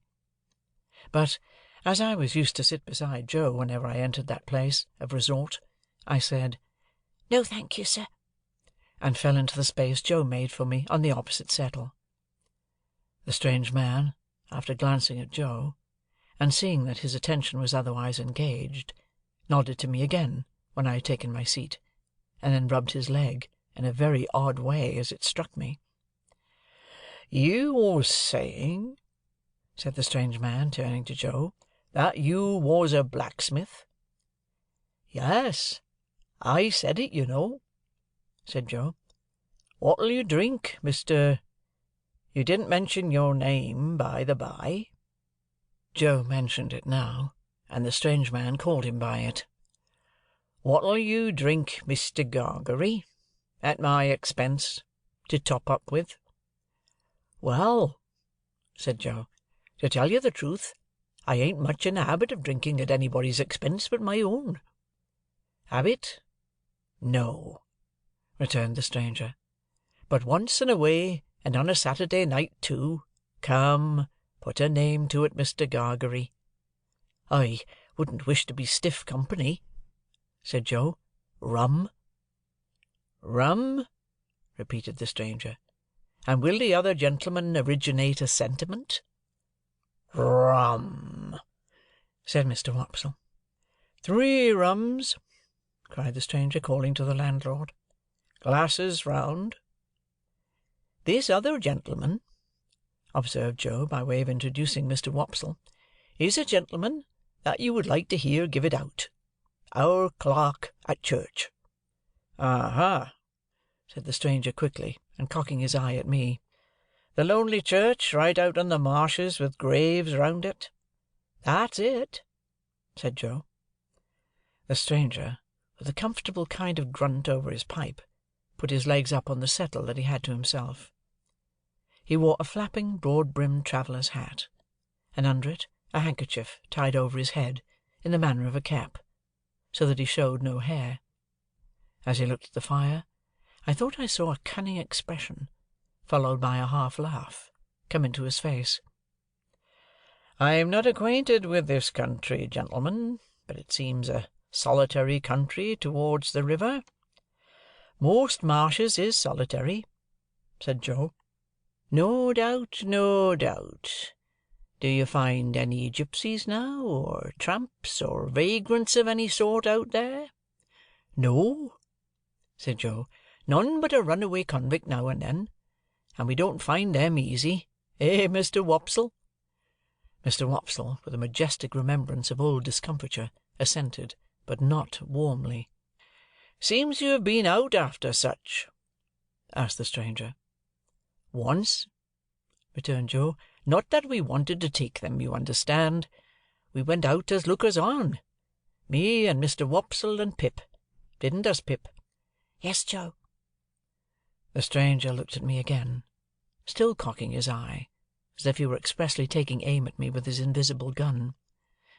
But, as I was used to sit beside Joe whenever I entered that place of resort, I said, "No, thank you, sir," and fell into the space Joe made for me on the opposite settle. The strange man, after glancing at Joe, and seeing that his attention was otherwise engaged, nodded to me again when I had taken my seat, and then rubbed his leg in a very odd way as it struck me. "You was saying," said the strange man, turning to Joe, "that you was a blacksmith?" "Yes, I said it, you know," said Joe. "What'll you drink, Mr.—you didn't mention your name, by the by." Joe mentioned it now, and the strange man called him by it. "What'll you drink, Mr. Gargery, at my expense, to top up with?" "Well," said Joe, "to tell you the truth, I ain't much in the habit of drinking at anybody's expense but my own." "Habit? No," returned the stranger. "But once in a way, and on a Saturday night too. Come, put a name to it, Mr. Gargery." "I wouldn't wish to be stiff company," said Joe. "Rum?" "Rum?" repeated the stranger. "And will the other gentleman originate a sentiment?" "Rum!" said Mr. Wopsle. "Three rums!" cried the stranger, calling to the landlord. "Glasses round!" "This other gentleman," observed Joe, by way of introducing Mr. Wopsle, "is a gentleman that you would like to hear give it out. Our clerk at church." "Aha!" said the stranger quickly, and cocking his eye at me. "The lonely church, right out on the marshes, with graves round it?" "That's it," said Joe. The stranger, with a comfortable kind of grunt over his pipe, put his legs up on the settle that he had to himself. He wore a flapping, broad-brimmed traveller's hat, and under it a handkerchief tied over his head in the manner of a cap, so that he showed no hair. As he looked at the fire, I thought I saw a cunning expression, followed by a half-laugh, come into his face. "I am not acquainted with this country, gentlemen, but it seems a solitary country towards the river." "Most marshes is solitary," said Joe. "No doubt, no doubt. Do you find any gipsies now, or tramps, or vagrants of any sort out there?" "No," said Joe. "None but a runaway convict now and then, and we don't find them easy. Eh, Mr. Wopsle?" Mr. Wopsle, with a majestic remembrance of old discomfiture, assented, but not warmly. "Seems you have been out after such?" asked the stranger. "Once," returned Joe. "Not that we wanted to take them, you understand. We went out as lookers on, Me and Mr. Wopsle and Pip. Didn't us, Pip?" "Yes, Joe." The stranger looked at me again, still cocking his eye, as if he were expressly taking aim at me with his invisible gun,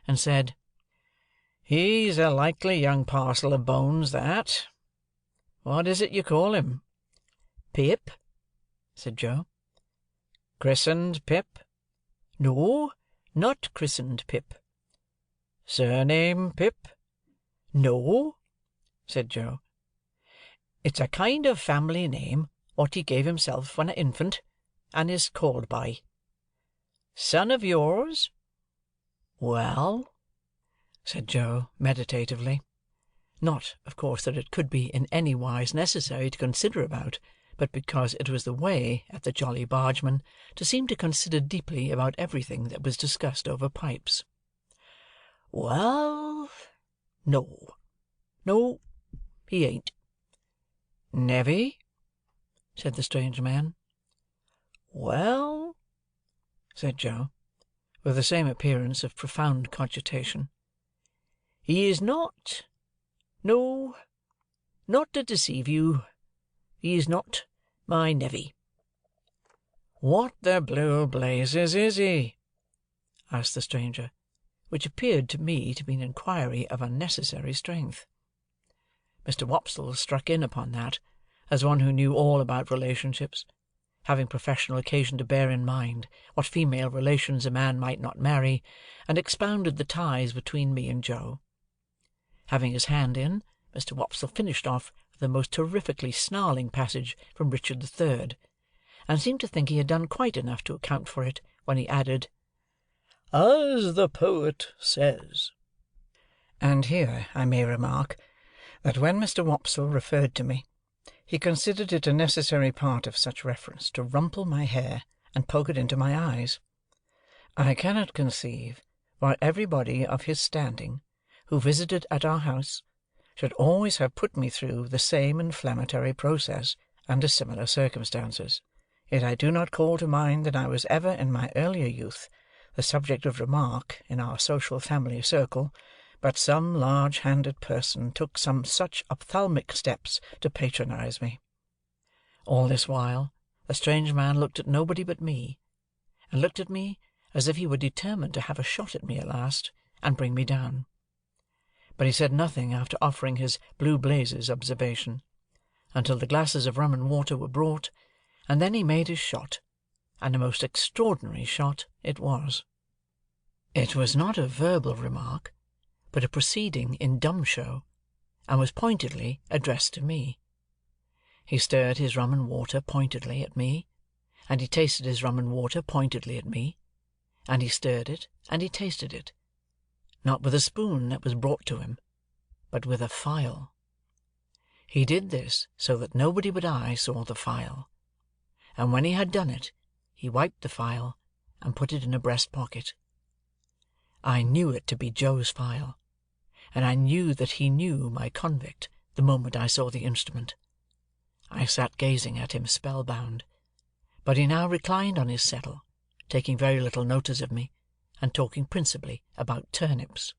and said, "He's a likely young parcel of bones, that. What is it you call him?" "Pip," said Joe. "Christened Pip?" "No, not christened Pip." "Surname Pip?" "No," said Joe. "it's a kind of family name what he gave himself when a infant, and is called by." "Son of yours?" "Well," said Joe, meditatively. Not, of course, that it could be in any wise necessary to consider about, but because it was the way at the Jolly Bargemen to seem to consider deeply about everything that was discussed over pipes. "well, no. No, he ain't." "Nevy?" said the strange man. "Well," said Joe, with the same appearance of profound cogitation. "he is not. No, not to deceive you, he is not my nevy." "What the blue blazes is he?" asked the stranger, which appeared to me to be an inquiry of unnecessary strength. Mr. Wopsle struck in upon that, as one who knew all about relationships, having professional occasion to bear in mind what female relations a man might not marry, and expounded the ties between me and Joe. Having his hand in, Mr. Wopsle finished off with a most terrifically snarling passage from Richard the Third, and seemed to think he had done quite enough to account for it, when he added, "As the poet says." And here I may remark that when Mr. Wopsle referred to me, he considered it a necessary part of such reference to rumple my hair and poke it into my eyes. I cannot conceive why everybody of his standing, who visited at our house, should always have put me through the same inflammatory process under similar circumstances. Yet I do not call to mind that I was ever in my earlier youth the subject of remark in our social family circle, but some large-handed person took some such ophthalmic steps to patronize me. All this while, the strange man looked at nobody but me, and looked at me as if he were determined to have a shot at me at last, and bring me down. But he said nothing after offering his blue blazes observation, until the glasses of rum and water were brought, and then he made his shot, and a most extraordinary shot it was. It was not a verbal remark, but a proceeding in dumb show, and was pointedly addressed to me. He stirred his rum and water pointedly at me, and he tasted his rum and water pointedly at me, and he stirred it, and he tasted it, not with a spoon that was brought to him, but with a file. He did this so that nobody but I saw the file, and when he had done it, he wiped the file, and put it in a breast pocket. I knew it to be Joe's file, and I knew that he knew my convict the moment I saw the instrument. I sat gazing at him spellbound, but he now reclined on his settle, taking very little notice of me, and talking principally about turnips.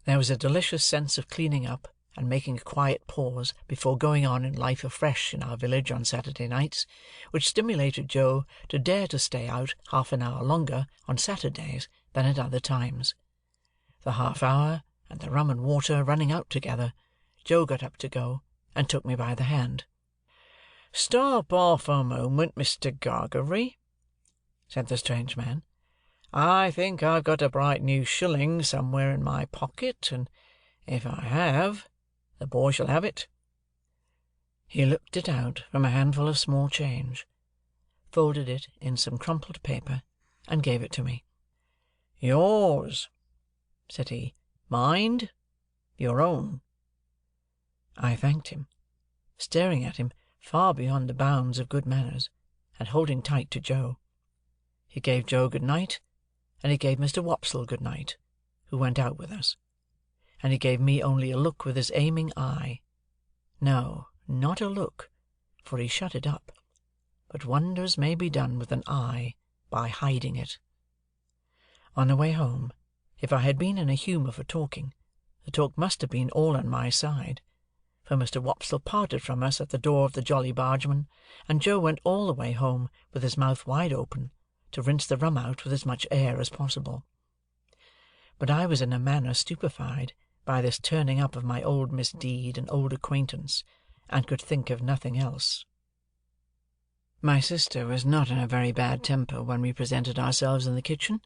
There was a delicious sense of cleaning up and making a quiet pause before going on in life afresh in our village on Saturday nights, which stimulated Joe to dare to stay out half an hour longer on Saturdays than at other times. The half hour and the rum and water running out together, Joe got up to go, and took me by the hand. "Stop half a moment, Mr. Gargery," said the strange man. "I think I've got a bright new shilling somewhere in my pocket, and if I have, the boy shall have it." He looked it out from a handful of small change, folded it in some crumpled paper, and gave it to me. "Yours," said he. "Mind, your own." I thanked him, staring at him far beyond the bounds of good manners, and holding tight to Joe. He gave Joe good night, and he gave Mr. Wopsle good night, who went out with us, and he gave me only a look with his aiming eye. No, not a look, for he shut it up, but wonders may be done with an eye by hiding it. On the way home, If I had been in a humour for talking, the talk must have been all on my side, for Mr. Wopsle parted from us at the door of the Jolly Bargeman, and Joe went all the way home with his mouth wide open, to rinse the rum out with as much air as possible. But I was in a manner stupefied by this turning up of my old misdeed and old acquaintance, and could think of nothing else. My sister was not in a very bad temper when we presented ourselves in the kitchen,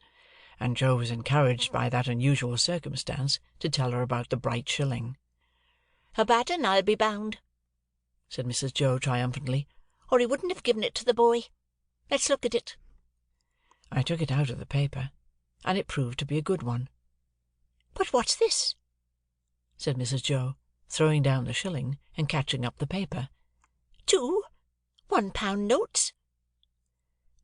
and Joe was encouraged by that unusual circumstance to tell her about the bright shilling. "A bad 'un, I'll be bound," said Mrs. Joe triumphantly, "or he wouldn't have given it to the boy. Let's look at it." I took it out of the paper, and it proved to be a good one. "But what's this?" said Mrs. Joe, throwing down the shilling and catching up the paper. "2 £1 notes?"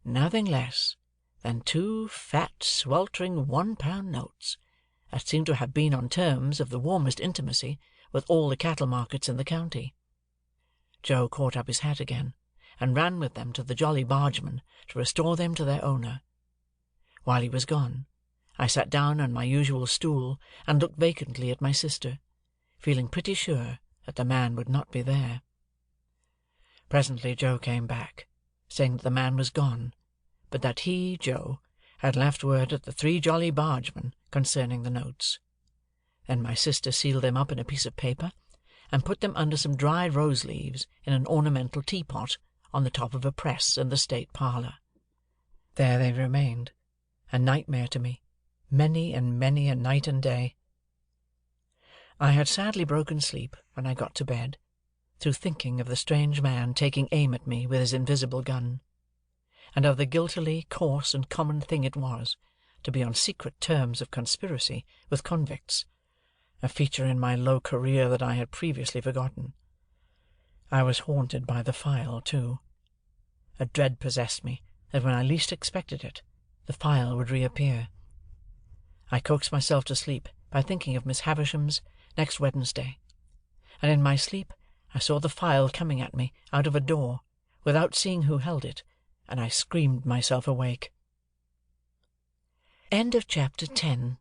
Nothing less than 2 fat, sweltering £1 notes, that seemed to have been on terms of the warmest intimacy with all the cattle markets in the county. Joe caught up his hat again, and ran with them to the Jolly Bargeman to restore them to their owner. While he was gone, I sat down on my usual stool and looked vacantly at my sister, feeling pretty sure that the man would not be there. Presently Joe came back, saying that the man was gone, but that he, Joe, had left word at the 3 Jolly Bargemen concerning the notes. Then my sister sealed them up in a piece of paper, and put them under some dried rose-leaves in an ornamental teapot on the top of a press in the state parlour. There they remained, a nightmare to me, many and many a night and day. I had sadly broken sleep when I got to bed, through thinking of the strange man taking aim at me with his invisible gun, and of the guiltily coarse and common thing it was to be on secret terms of conspiracy with convicts, a feature in my low career that I had previously forgotten. I was haunted by the file, too. A dread possessed me that when I least expected it, the file would reappear. I coaxed myself to sleep by thinking of Miss Havisham's next Wednesday, and in my sleep I saw the file coming at me out of a door, without seeing who held it, and I screamed myself awake. Chapter 10